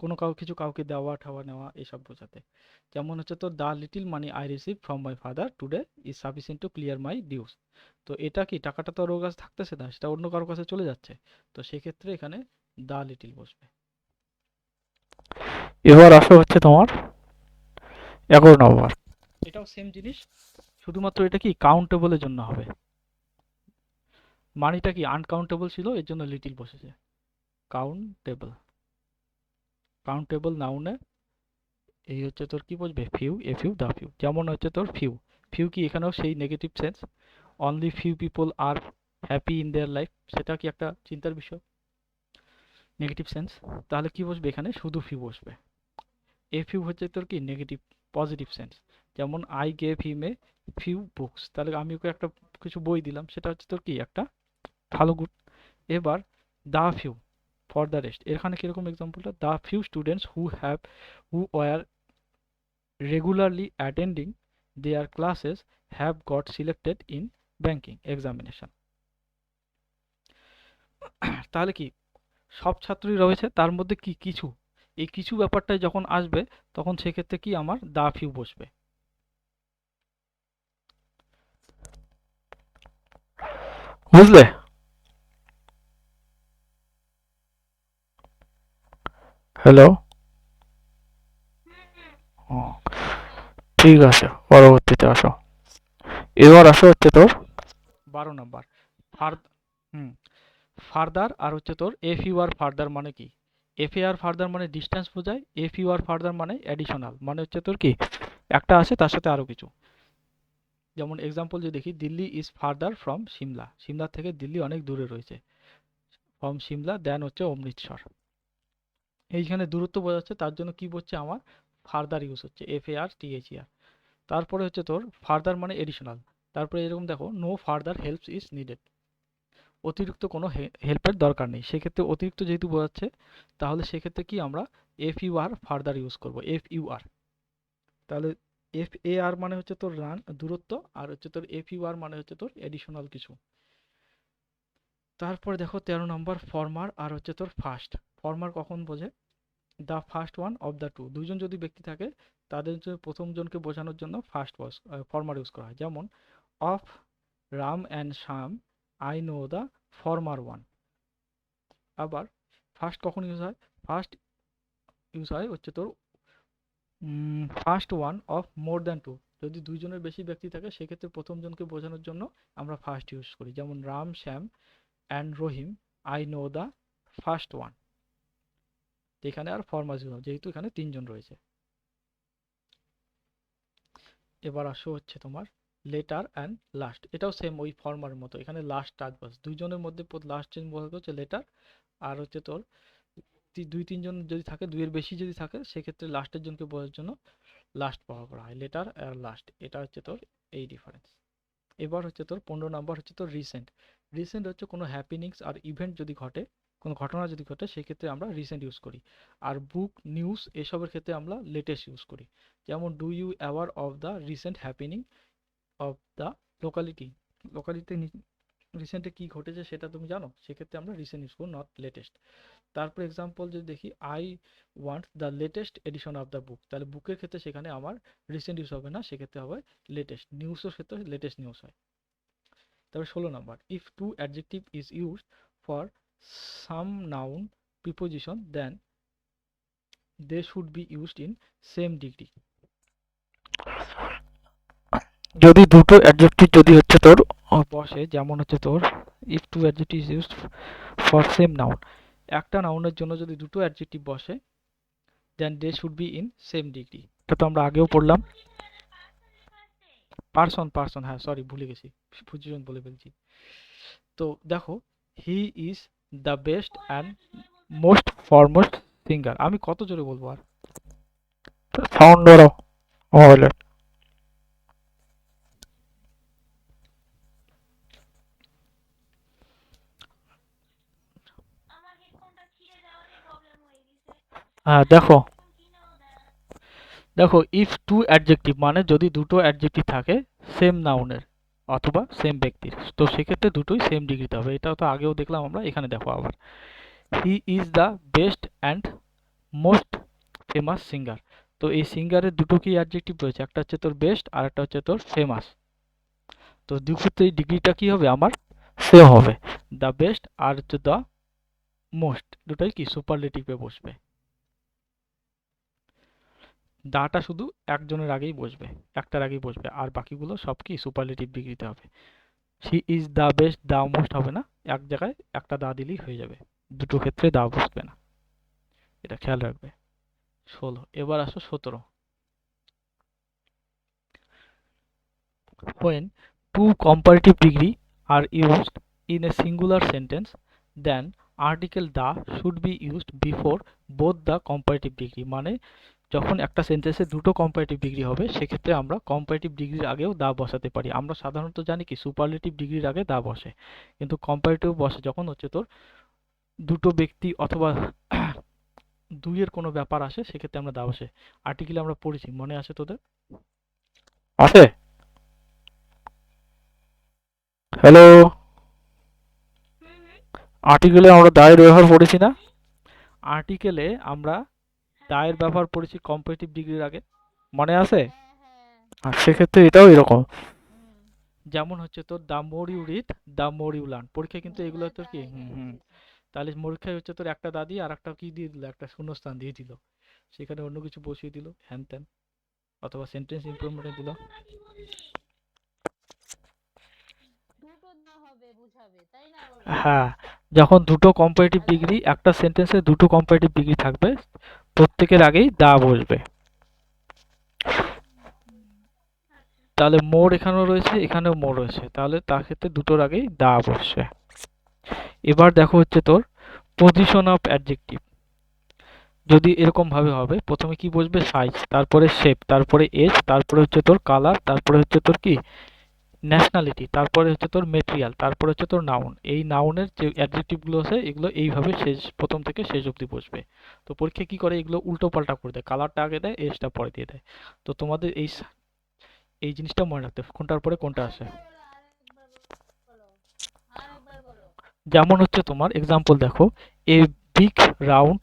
কোনো কিছু কাউকে দেওয়া ঠাওয়া নেওয়া এসব বোঝাতে। যেমন হচ্ছে তোর the little money I receive from my father today is sufficient to clear my dues. তো এটা কি, টাকাটা তো আর ওর কাছে থাকতেছে না, সেটা অন্য কারোর কাছে চলে যাচ্ছে, তো সেক্ষেত্রে এখানে দ্য লিটিল বসবে। এবার আসো হচ্ছে তোমার 11 নম্বর। এটাও সেম জিনিস, শুধুমাত্র এটা কি কাউন্টেবলের জন্য হবে। মানিটা কি আনকাউন্টেবল ছিল, এর জন্য লিটিল বসেছে। কাউন্টেবল, কাউন্টেবল নাউনে এই হচ্ছে তোর কি বসবে, few, a few, the few. যেমন হচ্ছে তোর ফিউ, ফিউ কি এখানেও সেই negative sense, only few people are happy in their life, সেটা কি একটা চিন্তার বিষয়, নেগেটিভ সেন্স। তাহলে কি বসবে এখানে, শুধু ফিউ বসবে। এ ফিউ হচ্ছে তোর কি নেগেটিভ, পজিটিভ সেন্স। যেমন I gave him a few books, তাহলে আমি ওকে একটা কিছু বই দিলাম, সেটা হচ্ছে তোর কি একটা ভালো গুড। এবার the few, for the rest, এখানে কিরকম এক্সাম্পলটা, the few students who were regularly attending their classes have got selected in banking examination। তাহলে কি সব ছাত্রই রয়েছে, তার মধ্যে কি কিছু, এই কিছু ব্যাপারটাই যখন আসবে তখন সেক্ষেত্রে কি আমার দা ফিউ বসবে। বুঝলে? হ্যালো, ঠিক আছে, পরবর্তীতে আসো। এবার আসো হচ্ছে তোর 12 নম্বর, ফার হুম ফার্দার। আর হচ্ছে তোর এফ ইউ আর ফার্দার মানে কি, এফ এ আর ফার্দার মানে ডিস্টেন্স বোঝায়, এফ ইউ আর ফার্দার মানে অ্যাডিশনাল, মানে হচ্ছে তোর কি একটা আছে তার সাথে আরো কিছু। যেমন এক্সাম্পল যদি দেখি, Delhi is further from Shimla, Shimla থেকে দিল্লি অনেক দূরে রয়েছে, ফ্রম সিমলা দেন হচ্ছে অমৃতসর। এইখানে দূরত্ব বোঝাচ্ছে, তার জন্য কি বলছে আমার ফার্দার ইউজ হচ্ছে, F A R T H E R. তারপরে হচ্ছে তোর ফার্দার মানে এডিশনাল। তারপরে এরকম দেখো, no further help is needed, অতিরিক্ত কোনো হেল্পের দরকার নেই। সেক্ষেত্রে অতিরিক্ত যেহেতু বোঝাচ্ছে, তাহলে সেক্ষেত্রে কি আমরা F U R further use করব, এফ ইউ আর। তাহলে এফ এ আর মানে হচ্ছে তোর রান, দূরত্ব, আর হচ্ছে তোর এফ ইউ আর মানে হচ্ছে তোর এডিশনাল কিছু। তারপরে দেখো 13 নম্বর, ফর্মার আর হচ্ছে তোর ফার্স্ট। ফর্মার কখন বোঝে, the first one of the two, দুইজন যদি ব্যক্তি থাকে তাদের প্রথম জনকে বোঝানোর জন্য ফার্স্ট ফর্মার ইউজ করা হয়। যেমন of Ram and Shyam I know the former one. আবার ফার্স্ট কখন ইউজ হয়, ফার্স্ট ইউজ হয় হচ্ছে তোর first one of more than two, যদি দুইজনের বেশি ব্যক্তি থাকে সেক্ষেত্রে প্রথম জনকে বোঝানোর জন্য আমরা ফার্স্ট ইউজ করি। যেমন Ram, Shyam and Rahim I know the first one, এখানে আর ফর্মাল ইউজ হয় যেহেতু এখানে তিনজন রয়েছে। এবার আসো হচ্ছে তোমার লেটার অ্যান্ড লাস্ট, এটাও সেম ওই ফর্মার মতো, এখানে লাস্ট টাচ বাস, দুইজনের মধ্যে লাস্ট চেঞ্জ বলতে হচ্ছে লেটার, আর হচ্ছে তোর দুই তিনজন যদি থাকে, দুইয়ের বেশি যদি থাকে সেক্ষেত্রে লাস্টের জনকে বোঝার জন্য লাস্ট ব্যবহার করা হয়, লেটার আর লাস্ট, এটা হচ্ছে তোর এই ডিফারেন্স। এবার হচ্ছে তোর 15 নম্বর হচ্ছে তোর রিসেন্ট। রিসেন্ট হচ্ছে কোনো হ্যাপিনিংস আর ইভেন্ট যদি ঘটে, কোনো ঘটনা যদি ঘটে সেক্ষেত্রে আমরা রিসেন্ট ইউজ করি। আর বুক, নিউজ এসবের ক্ষেত্রে আমরা লেটেস্ট ইউজ করি। যেমন do you aware of the recent happening of the locality, locality রিসেন্টে কি ঘটেছে সেটা তুমি জানো, সেক্ষেত্রে আমরা রিসেন্ট ইউজ করি, নট লেটেস্ট। তারপর এক্সাম্পল যদি দেখি, I want the latest edition of the book, তাহলে বুকের ক্ষেত্রে সেখানে আমার রিসেন্ট ইউজ হবে না, সেক্ষেত্রে হবে লেটেস্ট। নিউজের ক্ষেত্রে লেটেস্ট নিউজ হয়। তারপর 16 নম্বর, if two adjective is used for some noun preposition then they should be used in same degree. যদি দুটো অ্যাডজেক্টিভ যদি হচ্ছে তোর বসে, যেমন হচ্ছে তোর if two adjective is used for same noun, একটা নাউনের জন্য যদি দুটো অ্যাডজেক্টিভ বসে then they should be in same degree, এটা তো আমরা আগেও পড়লাম। পার্সন, পার্সন, হ্যাঁ সরি ভুলে গেছি, পজিশন বলে ফেলছি। তো দেখো, he is the best and most foremost singer, আমি কত জোরে বলবো আর, সাউন্ড বাড়াও মোবাইলে। হ্যাঁ দেখো, দেখো ইফ টু অ্যাডজেক্টিভ মানে যদি দুটো অ্যাডজেক্টিভ থাকে সেম নাউনের অথবা সেম ব্যক্তির, তো সেক্ষেত্রে দুটোই সেম ডিগ্রিতে হবে, এটা তো আগেও দেখলাম আমরা। এখানে দেখো আবার, he is the best and most famous singer. তো এই সিঙ্গারের দুটো কি অ্যাডজেক্টিভ রয়েছে, একটা হচ্ছে তোর বেস্ট আর একটা হচ্ছে তোর ফেমাস। তো দুক্ষেত্রে এই ডিগ্রিটা কি হবে আমার, সেম হবে। দ্য বেস্ট আর হচ্ছে দ্য মোস্ট দুটোই কি সুপারলেটিভে বসবে। দাটা শুধু একজনের আগেই বসবে, একটার আগেই বসবে, আর বাকিগুলো সব কি সুপারলেটিভ ডিগ্রিতে হবে। She is the best, the most হবে না, এক জায়গায় একটা দা দিলেই হয়ে যাবে, দুটো ক্ষেত্রে দা বসবে না, এটা খেয়াল রাখবে। 16, এবার আসো 17। When two comparative degree are used in a singular sentence, then article the should be used before both the comparative degree। মানে যখন একটা সেন্টেন্সে দুটো কম্পারেটিভ ডিগ্রি হবে সেক্ষেত্রে আমরা কম্পারেটিভ ডিগ্রির আগেও দা বসাতে পারি। আমরা সাধারণত জানি কি সুপারলেটিভ ডিগ্রির আগে দা বসে, কিন্তু কম্পারেটিভ বসে যখন হচ্ছে তোর দুটো ব্যক্তি অথবা দুইয়ের কোনো ব্যাপার আসে সেক্ষেত্রে আমরা দা বসে। আর্টিকেলে আমরা পড়েছি, মনে আছে তোদের? আছে? হ্যালো, আর্টিকেলে আমরা দায়ের ব্যবহার পড়েছি না? আর্টিকেলে আমরা দায়ের ব্যবহার পড়েছি কম্পারেটিভ ডিগ্রির আগে, মনে আছে? হ্যাঁ হ্যাঁ। আর সেক্ষেত্রে এটাও এরকম, হুম। যেমন হচ্ছে তোর the more you read the more you learn. পরীক্ষায় কিন্তু এগুলো তোর কি এসেছে। তাহলে পরীক্ষায় হচ্ছে তোর একটা দা দিয়ে আর একটা কি দিয়ে দিল, একটা শূন্যস্থান দিয়ে দিল, সেখানে অন্য কিছু বসিয়ে দিল হ্যান ত্যান, অথবা সেন্টেন্স ইমপ্রুভমেন্টে দিল। দুটো না হবে বুঝাবে তাই না? হ্যাঁ, যখন দুটো কম্পারেটিভ ডিগ্রি, একটা সেন্টেন্সে দুটো কম্পারেটিভ ডিগ্রি থাকবে, প্রত্যেকের আগেই দা বসবে। তাহলে মোর এখানেও রয়েছে, এখানেও মোর রয়েছে, তাহলে তার ক্ষেত্রে দুটোর আগেই দা বসবে। এবার দেখো হচ্ছে তোর পজিশন অফ অ্যাডজেক্টিভ। যদি এরকম ভাবে হবে, প্রথমে কি বসবে, সাইজ, তারপরে শেপ, তারপরে এজ, তারপরে হচ্ছে তোর কালার, তারপরে হচ্ছে তোর কি ন্যাশনালিটি, তারপরে হচ্ছে তোর মেটেরিয়াল, তারপরে হচ্ছে তোর নাউন। এই নাউনের যে অ্যাডজেক্টিভ গুলো আছে এগুলো এইভাবে শেষ, প্রথম থেকে শেষ অবধি বসবে। তো পরীক্ষা কি করে, এগুলো উল্টো পাল্টা করে দেয়, কালারটা আগে দেয়, এজটা পরে দিয়ে দেয়। তো তোমাদের এই জিনিসটা মনে রাখতে হবে, কোনটার পরে কোনটা আসে। আরেকবার বলো। যেমন হচ্ছে তোমার এক্সাম্পল দেখো, a big round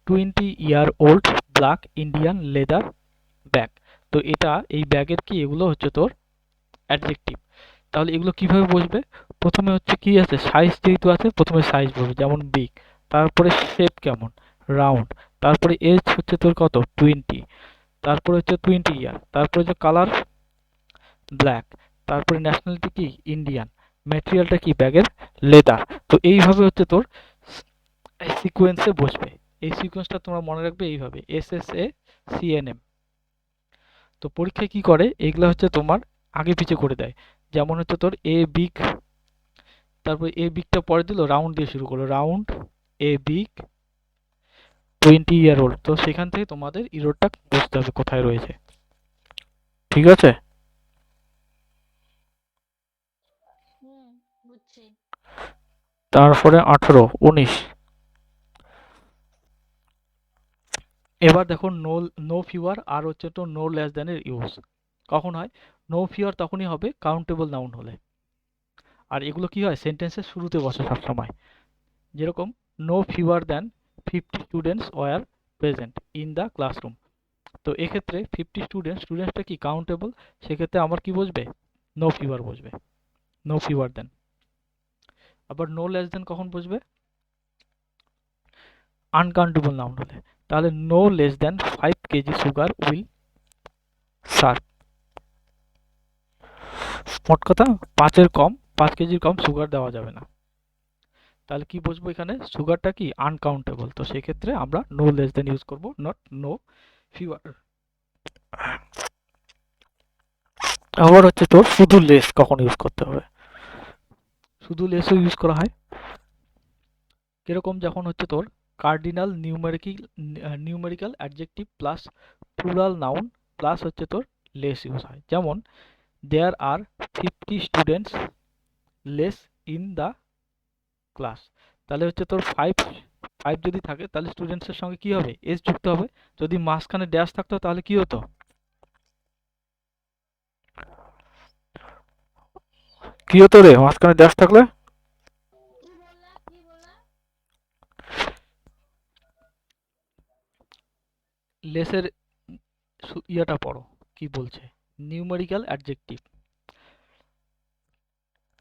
20-year-old black Indian leather bag. তো এটা এই ব্যাগের কি, এগুলো হচ্ছে তোর অ্যাডজেক্টিভ। তাহলে এগুলো কিভাবে বসবে, প্রথমে হচ্ছে কি আছে, সাইজ যেহেতু আছে প্রথমে সাইজ বসবে, যেমন বিগ, তারপরে শেপ কেমন, রাউন্ড, তারপরে এজ হচ্ছে তোর কত, 20, তারপরে হচ্ছে 20 ইয়ার, তারপরে হচ্ছে কালার ব্ল্যাক, তারপরে ন্যাশনালিটি কি ইন্ডিয়ান, ম্যাটেরিয়ালটা কি ব্যাগের লেদার। তো এইভাবে হচ্ছে তোর সিকোয়েন্সে বসবে। এই সিকোয়েন্সটা তোমরা মনে রাখবে এইভাবে, SSACNM। তো পরীক্ষায় কি করে, এইগুলা হচ্ছে তোমার আগে পিছে করে দেয়। যেমন হচ্ছে তোর এ বিগ, তারপর এ বিগটা পরে দিল, রাউন্ড দিয়ে শুরু করলো, রাউন্ড এ বিগ 20-year-old। তো সেখান থেকে তোমাদের ইরোডটা বুঝতে হবে কোথায় রয়েছে, ঠিক আছে? হুম, বুঝছি। তারপরে 18, 19। এবার দেখো নো, নো ফিউয়ার আর হচ্ছে তো নো লেস দ্যান এর ইউজ কখন হয়, নো ফিউয়ার তখনই হবে কাউন্টেবল নাউন হলে। আর এগুলো কি হয়, সেন্টেন্সের শুরুতে বসে সবসময়। যেরকম no fewer than 50 students were present in the classroom. তো এক্ষেত্রে 50 স্টুডেন্টসটা কি কাউন্টেবল, সেক্ষেত্রে আমার কি বসবে, নো ফিউয়ার বসবে, নো ফিউয়ার দেন। আবার নো লেস দেন কখন বসবে, আনকাউন্টেবল নাউন হলে। তাহলে no less than 5 KG sugar will serve. মোট কথা 5 কেজির কম সুগার দেওয়া যাবে না। তাহলে কি বসবো এখানে, সুগারটা কি আনকাউন্টেবল, তো সেক্ষেত্রে আমরা নো লেস দেন ইউজ করব, নট নো ফিউয়ার। আবার হচ্ছে তোর শুধু লেস কখন ইউজ করতে হবে, শুধু লেসও ইউজ করা হয়। কিরকম, যখন হচ্ছে তোর cardinal numerical adjective plus plural noun plus হচ্ছে তোর লেস ইউজ হয়। যেমন দেয়ার আর 50 students less in the class. তাহলে হচ্ছে তোর ফাইভ ফাইভ যদি থাকে তাহলে স্টুডেন্টসের সঙ্গে কি হবে, এস যুক্ত হবে। যদি মাঝখানে ড্যাশ থাকতো তাহলে কি হতো, কি হতো রে মাঝখানে ড্যাশ থাকলে, কি বললা, কি বললা? লেসের ইয়েটা পড়ো কি বলছে, numerical adjective,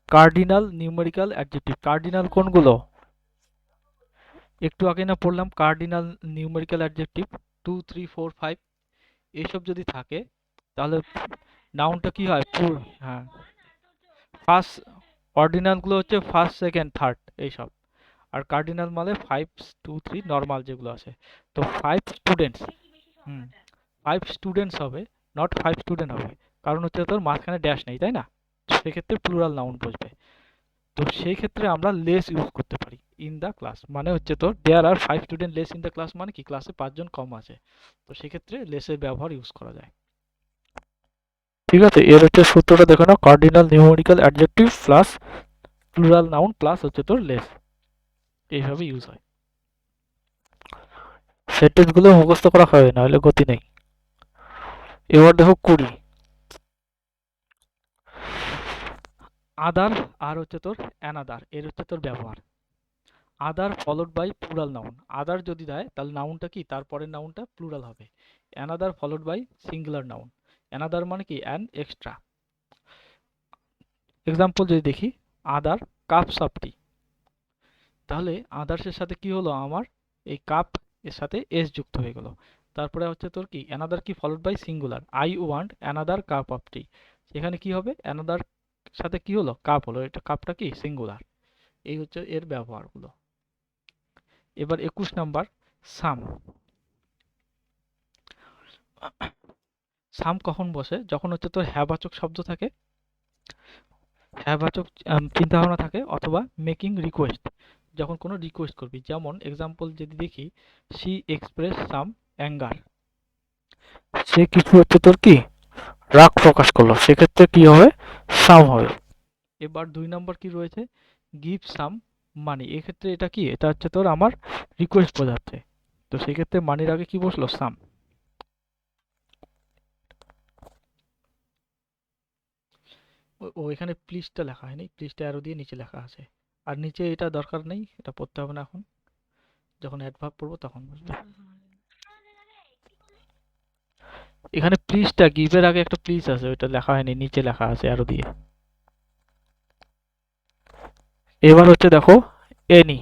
cardinal numerical adjective. Cardinal কোনগুলো? একটু আগে না পড়লাম কার্ডিনাল নিউমেরিক্যাল অ্যাডজেক্টিভ 2 3 4 5 এইসব যদি থাকে তাহলে নাউনটা কি হয় হ্যাঁ, ফার্স্ট অর্ডিনালগুলো হচ্ছে ফার্স্ট সেকেন্ড থার্ড এইসব, আর কার্ডিনাল মানে 5 2 3 নর্মাল যেগুলো আছে। তো 5 স্টুডেন্টস, হুম 5 স্টুডেন্টস হবে, নট 5 স্টুডেন্ট হবে, কারণ হচ্ছে তোর মাঝখানে ড্যাশ নেই, তাই না? সেক্ষেত্রে প্লুরাল নাউন বসবে। তো সেই ক্ষেত্রে আমরা লেস ইউজ করতে পারি। ইন দ্য ক্লাস মানে হচ্ছে তোর দেয়ার আর 5 student less in the class, মানে কি ক্লাসে 5 জন কম আছে, তো সেক্ষেত্রে লেসের ব্যবহার ইউজ করা যায়। ঠিক আছে, এর হচ্ছে সূত্রটা দেখো না, cardinal numerical adjective plus plural noun plus হচ্ছে তোর লেস, এইভাবে ইউজ হয়। সেন্টেন্স গুলো মুখস্থ করা হয় না হলে গতি নেই। এবার দেখো 20, আদার আর হচ্ছে তোর অ্যানাদার, এর হচ্ছে তোর ব্যবহার। Other followed by plural noun, other যদি দেয় তাহলে নাউনটা কি তারপরের নাউনটা প্লুরাল হবে। Another followed by singular noun, another মানে কি অ্যান এক্সট্রা। এক্সাম্পল যদি দেখি, আদার কাপস অফ টি, তাহলে আদার্সের সাথে কি হলো আমার এই কাপ এর সাথে এস যুক্ত হয়ে গেল। তারপরে হচ্ছে তোর কি অ্যানাদার কি followed by singular, I want another cup of tea, সেখানে কি হবে অ্যানাদার সাথে কি হলো কাপ হলো, এটা কাপটা কি সিঙ্গুলার। এই হচ্ছে এর ব্যবহারগুলো। এবার 21 নাম্বার সাম। সাম কখন বসে? যখন হচ্ছে তোর হ্যাবাচক শব্দ থাকে, হ্যাবাচক চিন্তা ভাবনা থাকে, অথবা মেকিং রিকোয়েস্ট, যখন কোনো রিকোয়েস্ট করবি। যেমন এক্সাম্পল যদি দেখি, শি এক্সপ্রেস সাম অ্যাঙ্গার, সে কিছু হচ্ছে তোর কি রাগ প্রকাশ করলো, সেক্ষেত্রে কি হবে সাম হবে। এবার 2 নম্বর কি রয়েছে, গিভ সাম মানি, এক্ষেত্রে এটা কি এটা হচ্ছে তোর আমার রিকোয়েস্ট বোঝাচ্ছে, তো সেক্ষেত্রে মানির আগে কি বসলো সাম। ও এখানে প্লিজটা লেখা হয়নি, প্লিজটা অ্যারো দিয়ে নিচে লেখা আছে, আর নিচে এটা দরকার নেই, এটা পড়তে হবে না, এখন যখন অ্যাডভার্ব পড়বো তখন বুঝবে। এখানে প্লিজটা গিভের আগে একটা প্লিজ আছে, ওইটা লেখা হয়নি, নিচে লেখা আছে অ্যারো দিয়ে। এবার হচ্ছে দেখো এনি,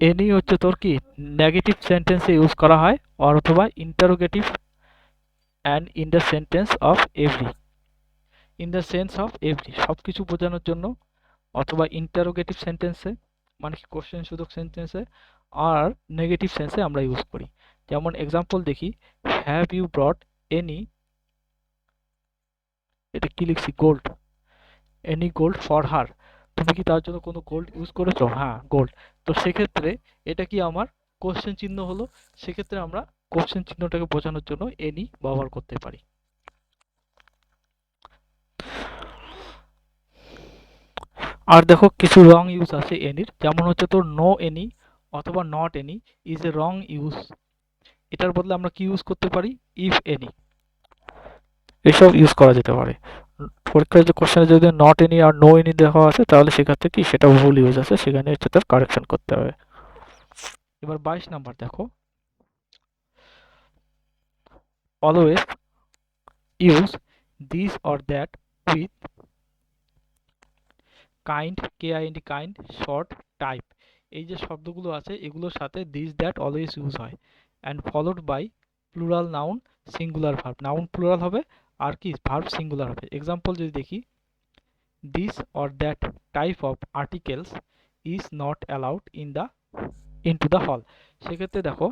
এনি হচ্ছে তোর কি নেগেটিভ সেন্টেন্সে ইউজ করা হয়, অথবা interrogative and in the sentence of every, in the sense of every সব কিছু বোঝানোর জন্য, অথবা ইন্টারোগেটিভ সেন্টেন্সে মানে কি কোশ্চেন সূচক সেন্টেন্সে, আর নেগেটিভ সেন্সে আমরা ইউজ করি। যেমন এক্সাম্পল দেখি, হ্যাভ ইউ ব্রট এনি, এটা কি লিখছি gold, any gold for her, তুমি কি তার জন্য কোনো গোল্ড ইউজ করেছো? হ্যাঁ গোল্ড। তো সেক্ষেত্রে এটা কি আমার কোশ্চেন চিহ্ন হলো, সেক্ষেত্রে আমরা কোশ্চেন চিহ্নটাকে বোঝানোর জন্য এনি ব্যবহার করতে পারি। আর দেখো কিছু রং ইউজ আছে এনির, যেমন হচ্ছে তোর নো এনি অথবা not any is a wrong use, এটার বদলে আমরা কি ইউজ করতে পারি ইফ এনি, এসব ইউজ করা যেতে পারে। পরীক্ষার যে কোশ্চেনে যদি নট এনি আর নো এনি দেখা আছে তাহলে সেক্ষেত্রে কি সেটা ভুল ইউজ আছে, সেখানে হচ্ছে তার কারেকশন করতে হবে। এবার 22 নাম্বার দেখো, always use this or that with kind, KIND kind, sort, type, এই যে শব্দগুলো আছে এগুলোর সাথে দিস দ্যাট অলওয়েজ ইউজ হয়, and followed by plural noun singular verb, noun plural হবে আর কি ভার্ব সিঙ্গুলার হবে। এক্সাম্পল যদি দেখি, this or that type of articles is not allowed into the hall, সেক্ষেত্রে দেখো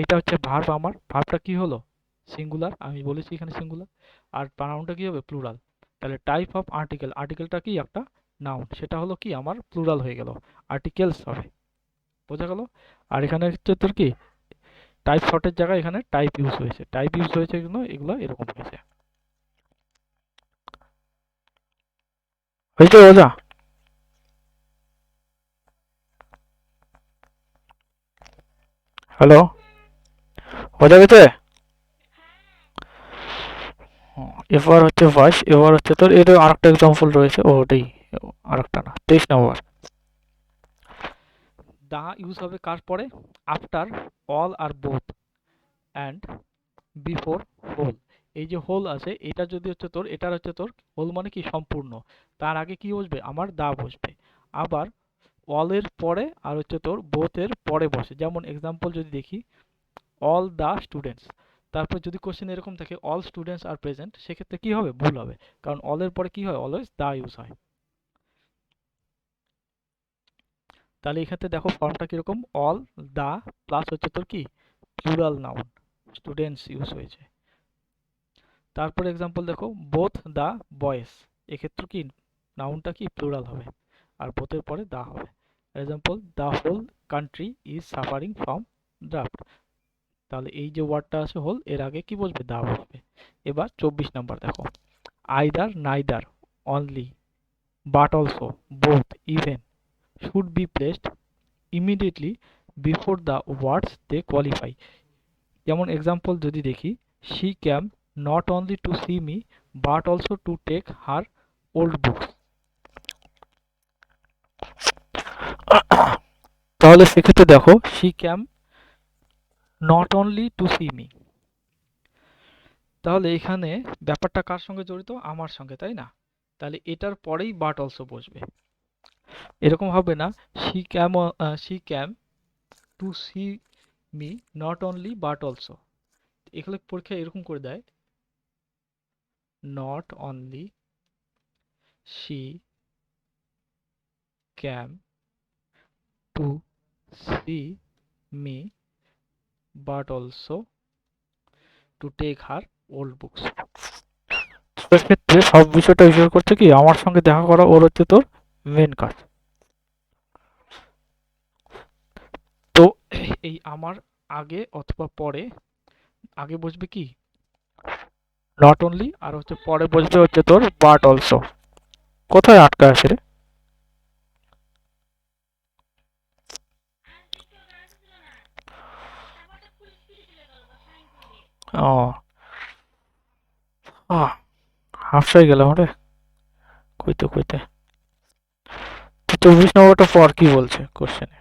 এটা হচ্ছে ভার্ব, আমার ভার্বটা কি হলো সিঙ্গুলার, আমি বলেছি এখানে সিঙ্গুলার, আর নাউনটা কি হবে প্লুরাল, তাহলে টাইপ অফ আর্টিকেল, আর্টিকেলটা কি একটা নাউন, সেটা হলো কি আমার প্লুরাল হয়ে গেল, আর্টিকেলস হবে, বোঝা গেল। আর এখানে হচ্ছে তোর কি টাইপ শর্টের জায়গায় এখানে টাইপ ইউজ হয়েছে, টাইপ ইউজ হয়েছে জন্য এগুলো এরকম হয়েছে। হয়েছে বোঝা? হ্যালো, বোঝা গেছে? এবার হচ্ছে ভয়েস, এবার হচ্ছে তোর এর আরেকটা এক্সাম্পল রয়েছে, ওটাই আরেকটা না, 23 নম্বর। দা ইউজ হবে কার পরে? আফটার, অল আর বোথ, অ্যান্ড বিফোর হোল। এই যে হোল আছে এটা যদি হচ্ছে তোর, এটার হচ্ছে তোর হোল মানে কি সম্পূর্ণ, তার আগে কি বসবে আমার দা বসবে। আবার অলের পরে আর হচ্ছে তোর বোথের পরে বসে। যেমন এক্সাম্পল যদি দেখি, অল দা স্টুডেন্টস, তারপর যদি কোশ্চেন এরকম থাকে অল স্টুডেন্টস আর প্রেজেন্ট, সেক্ষেত্রে কি হবে, ভুল হবে, কারণ অলের পরে কি হয়, অলওয়েজ দা ইউজ হয়। তাহলে এক্ষেত্রে দেখো ফর্মটা কিরকম, অল দা প্লাস হচ্ছে তোর কি প্লুরাল নাউন, স্টুডেন্টস ইউজ হয়েছে। তারপর এক্সাম্পল দেখো, বোথ দা বয়েজ, এক্ষেত্রে কি নাউনটা কি প্লুরাল হবে, আর বোথের পরে দা হবে। Example, the whole country is suffering from drought, তাহলে এই যে ওয়ার্ডটা আছে হোল, এর আগে কি বসবে, দা বসবে। এবার 24 নাম্বার দেখো, either neither only but also both even should be placed immediately before the words they qualify. যেমন এক্সাম্পল যদি দেখি, she came not only to see me but also to take her old books. তাহলে সেক্ষেত্রে দেখো, she came not only to see me, তাহলে এখানে ব্যাপারটা কার সঙ্গে জড়িত, আমার সঙ্গে, তাই না? তাহলে এটার পরেই বাট অলসো বসবে। এরকম হবে না, she came to see me not only but also, এখানে পরীক্ষা এরকম করে দেয়, not only she came to see me but also to take her old books. সেক্ষেত্রে সব বিষয়টা বিচার করছে কি, আমার সঙ্গে দেখা করা ওর হচ্ছে তোর মেন কাজ। তো এই আমার আগে অথবা পরে, আগে বসবে কি নট অনলি, আর হচ্ছে পরে বসবে হচ্ছে তোর বাট অলসো। কোথায় আটকা আছে রে? ও আহ, হাফসাই গেলাম রে, কইতে কইতে। 24 নম্বরটা পর কি বলছে কোশ্চেনে?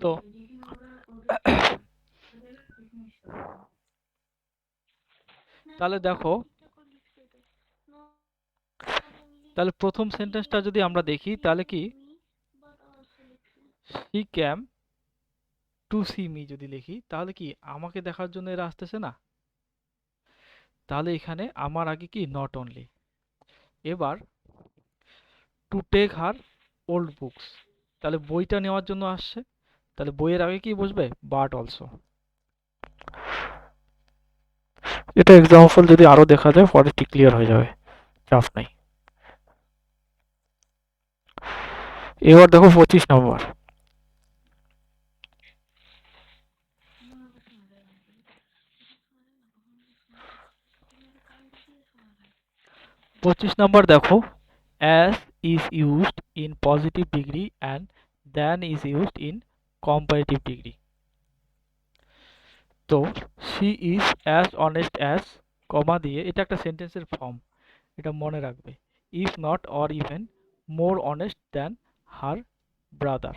তো তাহলে দেখো, তাহলে প্রথম সেন্টেন্সটা যদি আমরা দেখি, তাহলে কি she came to see me যদি লিখি, তাহলে কি আমাকে দেখার জন্য এরা আসতেছে না, তাহলে এখানে আমার আগে কি নট অনলি। এবার to take her old books, তাহলে বইটা নেওয়ার জন্য আসছে, তাহলে বইয়ের আগে কি বসবে, বাট অলসো। এটা এক্সাম্পল যদি আরো দেখা যায় পরে ঠিক ক্লিয়ার হয়ে যাবে, চাপ নাই। এবার দেখো 25 নম্বর, 25 নম্বর দেখো, as is used in positive degree and than is used in comparative degree। তো she is as honest as, কমা দিয়ে, এটা একটা সেন্টেন্সের ফর্ম, এটা মনে রাখবে, if not or even more honest than her brother।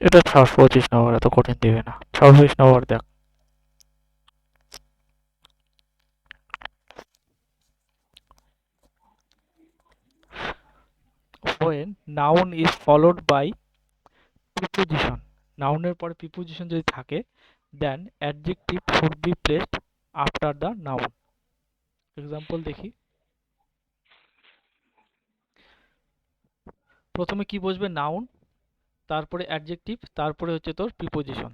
এটা ছাড়, 25 নম্বর এত কঠিন দিবে না। 26 নম্বর দেখ, when noun is followed by preposition, নাউনের পরে প্রিপোজিশন যদি থাকে, then adjective should be placed after the noun. Example দেখি, প্রথমে কি বসবে? নাউন, তারপরে অ্যাডজেক্টিভ, তারপরে হচ্ছে তোর প্রিপোজিশন।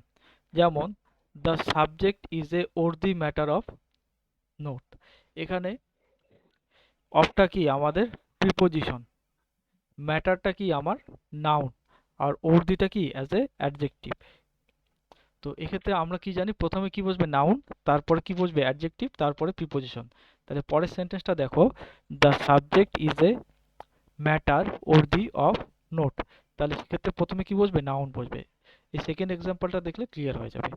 যেমন the subject is a worthy matter of note, এখানে অফটা কি আমাদের প্রিপোজিশন, ম্যাটারটা কি আমার নাউন, আর ওর্দিটা কি অ্যাজ এ অ্যাডজেক্টিভ। তো এক্ষেত্রে আমরা কি জানি? প্রথমে কি বসবে? নাউন, তারপরে কি বসবে? অ্যাডজেক্টিভ, তারপরে প্রিপোজিশন। তাহলে পরের সেন্টেন্সটা দেখো, the subject is a matter worthy of note. তাহলে সেক্ষেত্রে প্রথমে কি বসবে? নাউন বসবে। এই সেকেন্ড এক্সাম্পলটা দেখলে ক্লিয়ার হয়ে যাবে।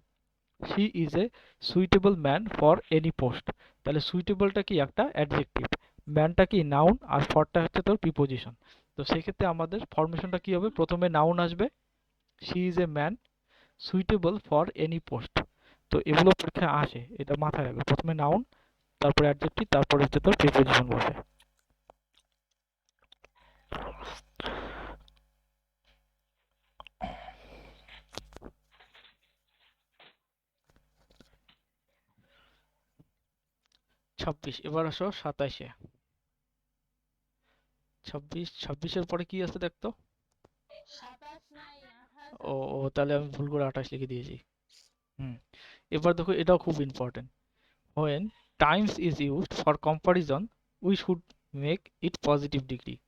She is a suitable man for any post, তাহলে সুইটেবলটা কি? একটা অ্যাডজেক্টিভ, ম্যানটা কি? নাউন, আর ফরটা হচ্ছে তোর প্রিপোজিশন। তো সেক্ষেত্রে আমাদের ফরমেশনটা কি হবে? প্রথমে নাউন আসবে, she is a man suitable for any post. তো এগুলো পরীক্ষায় আসে, এটা মাথায় রাখবে। প্রথমে নাউন, তারপরে অ্যাডজেক্টিভ, তারপরে হচ্ছে তোর প্রিপোজিশন বসে। 26, এবার আসো 27-এ। 26-এর পরে কি আছে দেখতো? 27 নাই, 28 ও আছে। ও তাহলে আমি ভুল করে 28 লিখে দিয়েছি। হুম, এবার দেখো, এটাও খুব important. when times is used for comparison we should make it positive degree।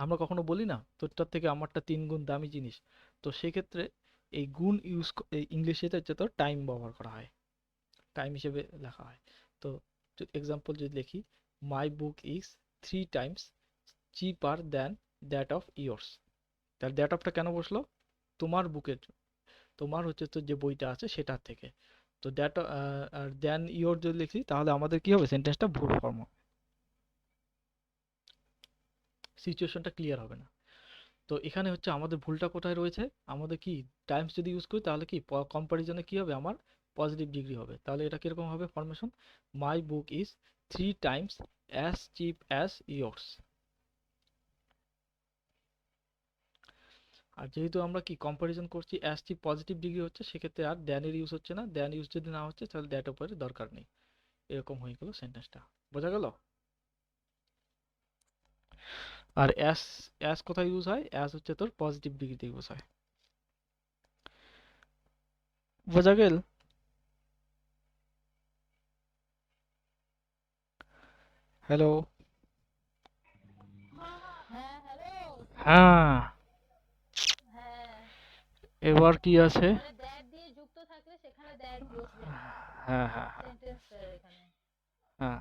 আমরা কখনো বলি না, তোরটার থেকে আমারটা 3 গুণ দামি জিনিস। তো সেক্ষেত্রে এই গুণ ইংলিশেতে হচ্ছে তোর টাইম ব্যবহার করা হয়, টাইম হিসেবে লেখা হয়। তো এক্সাম্পল যদি লিখি, my book is 3 times cheaper than that of yours. তাহলে দ্যাট অফটা কেন বসলো? তোমার বুকের, তোমার হচ্ছে তো যে বইটা আছে সেটার থেকে। তো দ্যাট আর দেন ইয়োর যদি লিখি তাহলে আমাদের কি হবে? সেন্টেন্সটা ভুল ফর্ম হবে, সিচুয়েশনটা ক্লিয়ার হবে না। তো এখানে হচ্ছে আমাদের ভুলটা কোথায় রয়েছে? আমাদের কি টাইমস যদি ইউজ করি তাহলে কি কম্পারিজনে কি হবে? আমার পজিটিভ ডিগ্রি হবে। তাহলে এটা কিরকম হবে formation? My book is 3 times as cheap as yours. আর যেহেতু আমরা কি কম্পারিজন করছি, অ্যাজ চিপ পজিটিভ ডিগ্রি হচ্ছে, সেক্ষেত্রে আর দ্যানের ইউজ হচ্ছে না। দ্যান ইউজ যদি না হচ্ছে তাহলে দ্যাট উপরে দরকার নেই। এরকম হয়ে গেল সেন্টেন্সটা। বোঝা গেল? আর অ্যাস, অ্যাস কোথায় ইউজ হয়? অ্যাস হচ্ছে তোর পজিটিভ ডিগ্রিতে ইউজ হয়। বোঝা গেল? হ্যালো? হ্যাঁ, হ্যালো। হ্যাঁ, হ্যাঁ, এবার কি আছে? মানে দ্যাট দিয়ে যুক্ত থাকলে সেখানে দ্যাট বসবে না হ্যাঁ হ্যাঁ হ্যাঁ সেন্টেন্স এখানে। হ্যাঁ,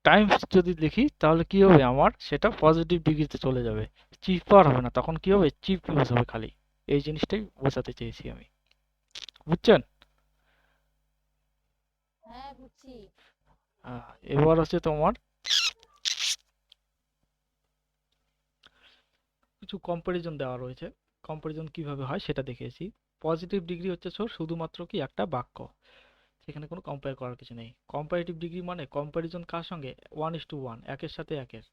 টাইমস যদি লিখি তাহলে কি হবে? আমার সেটা পজিটিভ ডিগ্রিতে চলে যাবে, চিপার হবে না, তখন কি হবে? চিপ ইউজ হবে খালি। এই জিনিসটাই বোঝাতে চেয়েছি আমি, বুঝছেন? হ্যাঁ, বুঝছি। এবার হচ্ছে তোমার কিছু কম্পারিজন দেওয়া রয়েছে। কম্পারিজন কিভাবে হয় সেটা দেখিয়েছি। পজিটিভ ডিগ্রি হচ্ছে শুধুমাত্র কি একটা বাক্য, সেখানে কোনো কম্পেয়ার করার কিছু নেই। কম্পারেটিভ ডিগ্রি মানে কম্পারিজন কার সঙ্গে? 1:1, একের সাথে একের।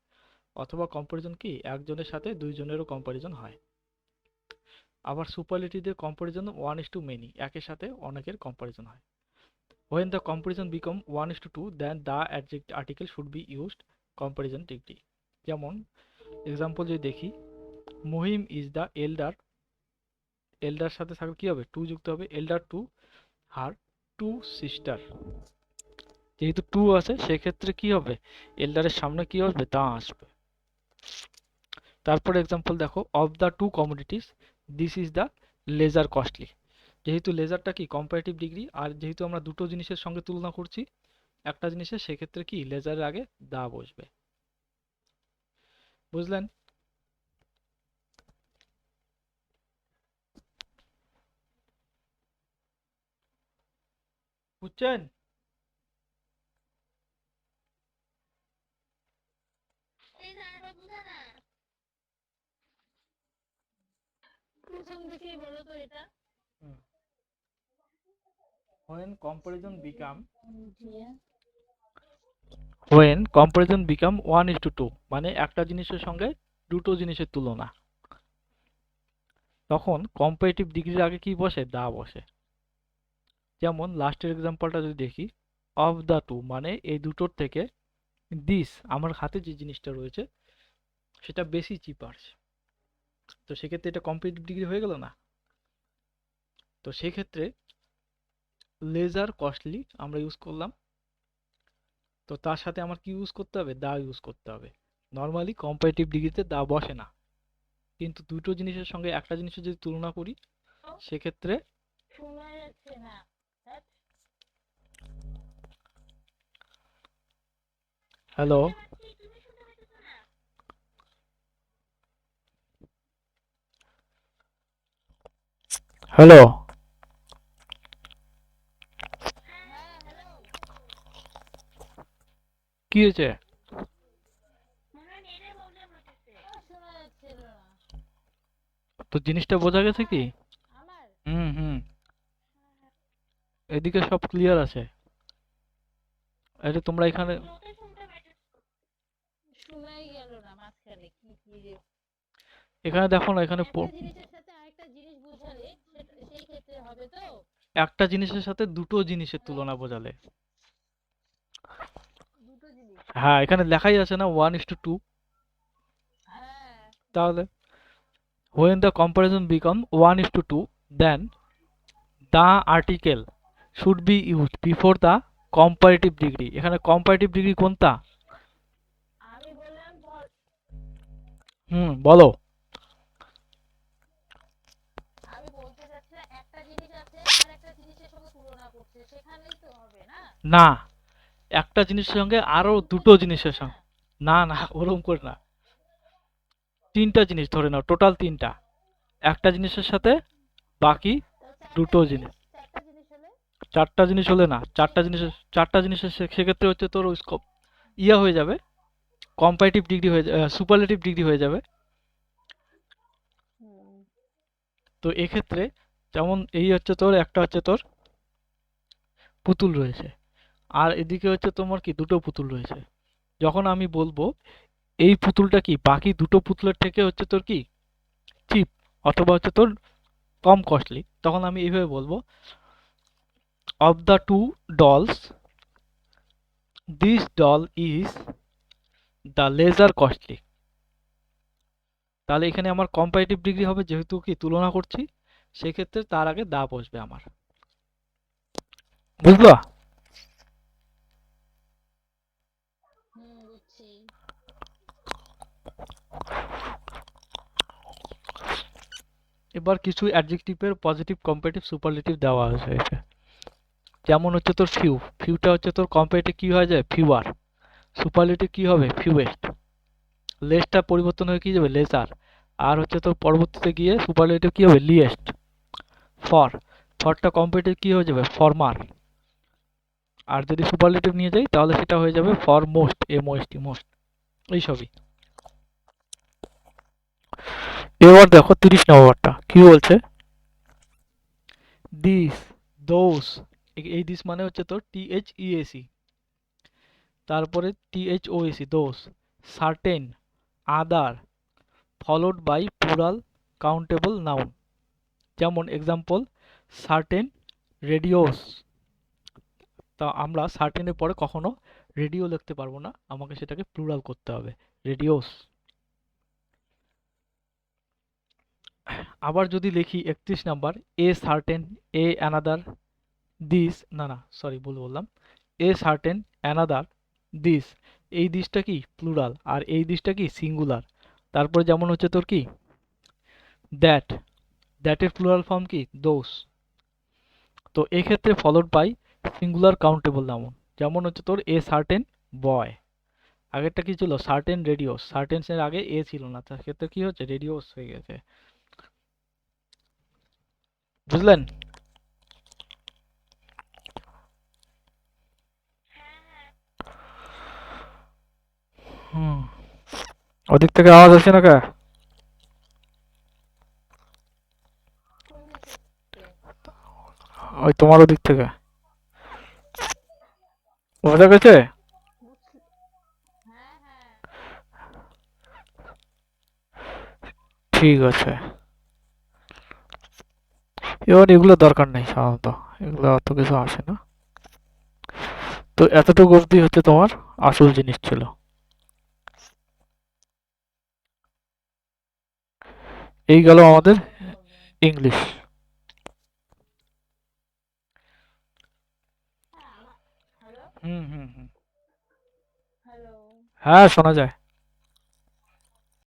অথবা কম্পারিজন কি একজনের সাথে দুইজনেরও কম্পারিজন হয়। আবার সুপারলেটিভের কম্পারিজন 1:many, একের সাথে অনেকের কম্পারিজন হয়। when the comparison become 1:2 then the adjective article should be used comparison degree। যেমন এক্সাম্পল যদি দেখি, Mahim is the elder, elder সাথে থাকলে কি হবে? টু যুক্ত হবে, elder to her to sister. যেহেতু টু আছে সেক্ষেত্রে কি হবে? এল্ডারের সামনে কি আসবে? দা আসবে। তারপরে এক্সাম্পল দেখো, of the two commodities this is the lesser costly. যেহেতু লেজারটা কি কম্পারেটিভ ডিগ্রি, আর যেহেতু আমরা দুটো জিনিসের সঙ্গে তুলনা করছি একটা জিনিসের, সেক্ষেত্রে কি লেজারের আগে দা বসবে। বুঝলেন? বুঝছেন? এই ধারণা বুঝা না। প্রথম থেকেই বলো তো এটা। when comparison become বুঝিয়ে। when comparison become 1:2 মানে একটা জিনিসের সঙ্গে দুটো জিনিসের তুলনা, তখন কম্পারেটিভ ডিগ্রির আগে কি বসে? দা বসে। যেমন লাস্টের এক্সাম্পলটা যদি দেখি, অফ দ্য টু মানে এই দুটোর থেকে দিস আমার হাতে যে জিনিসটা রয়েছে সেটা বেশি চিপার। তো সেক্ষেত্রে এটা কম্পিটিটিভ ডিগ্রি হয়ে গেল না? তো সেক্ষেত্রে লেজার কস্টলি আমরা ইউজ করলাম। তো তার সাথে আমার কি ইউজ করতে হবে? দা ইউজ করতে হবে। নর্মালি কম্পারেটিভ ডিগ্রিতে দা বসে না, কিন্তু দুটো জিনিসের সঙ্গে একটা জিনিসের যদি তুলনা করি সেক্ষেত্রে শোনা যাচ্ছে না। হ্যালো হ্যালো কি হয়েছে? শোনা যাচ্ছিল না তো জিনিসটা বোঝা গেছে কি? আমার। হুম হুম, এদিকে সব ক্লিয়ার আছে। এটা তোমরা এখানে শোনাই গেল না মাঝখানে কি কি রে। এখানে দেখো না, এখানে একটা জিনিসের সাথে আরেকটা জিনিস বোঝালে সেই ক্ষেত্রে হবে তো। একটা জিনিসের সাথে দুটো জিনিসের তুলনা বোঝালে। দুটো জিনিস। হ্যাঁ, এখানে লেখাই আছে না 1:2। হ্যাঁ। তাহলে when the comparison become 1:2 then the article should be used before the comparative degree। এখানে comparative degree কোনটা? আমি বললাম ধর বলো। আমি বলতে চাচ্ছিলাম একটা জিনিস আছে আর একটা জিনিসের সঙ্গে তুলনা করছে সেখানেই তো হবে না। না, একটা জিনিসের সঙ্গে আরো দুটো জিনিসের সঙ্গে। না না, ওরকম করে না। তিনটা জিনিস ধরে নাও, টোটাল তিনটা। একটা জিনিসের সাথে বাকি দুটো জিনিস। চারটা জিনিস হলে চারটা জিনিস হলে না, চারটা জিনিসের সেক্ষেত্রে হচ্ছে তোর স্কোপ ইয়া হয়ে যাবে, কম্পারেটিভ ডিগ্রি হয়ে যাবে, সুপারলেটিভ ডিগ্রি হয়ে যাবে। তো এক্ষেত্রে যেমন এই হচ্ছে তোর একটা হচ্ছে তোর পুতুল রয়েছে, আর এদিকে হচ্ছে তোমার কি দুটো পুতুল রয়েছে। যখন আমি বলবো এই পুতুলটা কি বাকি দুটো পুতুলের থেকে হচ্ছে তোর কি চিপ অথবা হচ্ছে তোর কম কস্টলি, তখন আমি এইভাবে বলবো of the two dolls this doll is the lesser costly. তাহলে এখানে আমার কম্পারেটিভ ডিগ্রি হবে, যেহেতু কি তুলনা করছি সেক্ষেত্রে তার আগে দা বসবে আমার। বুঝলো? বুঝছি। এবার কিছু অ্যাডজেক্টিভের পজিটিভ কম্পারেটিভ সুপারলেটিভ দেওয়া আছে। যেমন হচ্ছে তোর ফিউটা হচ্ছে তোর কম্পারেটিভ কি হয়ে যায়? ফিউয়ার। সুপারলেটিভ কি হবে? ফিউয়েস্ট। লেসটা পরিবর্তন হয়ে কি যাবে? লেজার। আর হচ্ছে তোর পরবর্তীতে গিয়ে সুপারলেটিভ কি হবে? লিয়েস্ট। ফরটা কম্পারেটিভ কি হয়ে যাবে? ফরমার। আর যদি সুপারলেটিভ নিয়ে যাই তাহলে সেটা হয়ে যাবে ফর মোস্ট, MOST মোস্ট। এইসবই। এবার দেখো 30 নম্বরটা কি বলছে? দিস, দোস, এই দিস মানে হচ্ছে তোর THEAC, তারপরে THOAC those, certain, other, followed by plural countable noun. যেমন এক্সাম্পল সার্টেন রেডিওস। তা আমরা সার্টেনের পরে কখনো রেডিও লিখতে পারবো না, আমাকে সেটাকে প্লুরাল করতে হবে, রেডিওস। আবার যদি লিখি 31 number, a certain, A another, this, না না সরি ভুল বললাম, এ সার্টেন অ্যানাদার দিস। এই দিসটা কি? প্লুরাল। আর এই দিসটা কি? সিঙ্গুলার। তারপরে যেমন হচ্ছে তোর কি দ্যাট, দ্যাটের প্লুরাল ফর্ম কি? দোস। তো এক্ষেত্রে followed by singular countable noun, যেমন হচ্ছে তোর এ সার্টেন বয়। আগেরটা কি ছিল? Certain radios. সার্টেন্সের আগে এ ছিল না, তার ক্ষেত্রে কি হচ্ছে? রেডিওস হয়ে গেছে। বুঝলেন? হুম, ওদিক থেকে আওয়াজ আসছে না কে? ওই তোমার ওদিক থেকে। বোঝা গেছে? হ্যাঁ হ্যাঁ। ঠিক আছে। এবার এগুলো দরকার নেই সাধারণত, এগুলো অত কিছু আসে না। তো এতটুকু অবধি হচ্ছে তোমার আসল জিনিস ছিল। এই গেল আমাদের ইংলিশ। হ্যালো হুম হুম হুম। হ্যালো হ্যাঁ, শোনা যায়।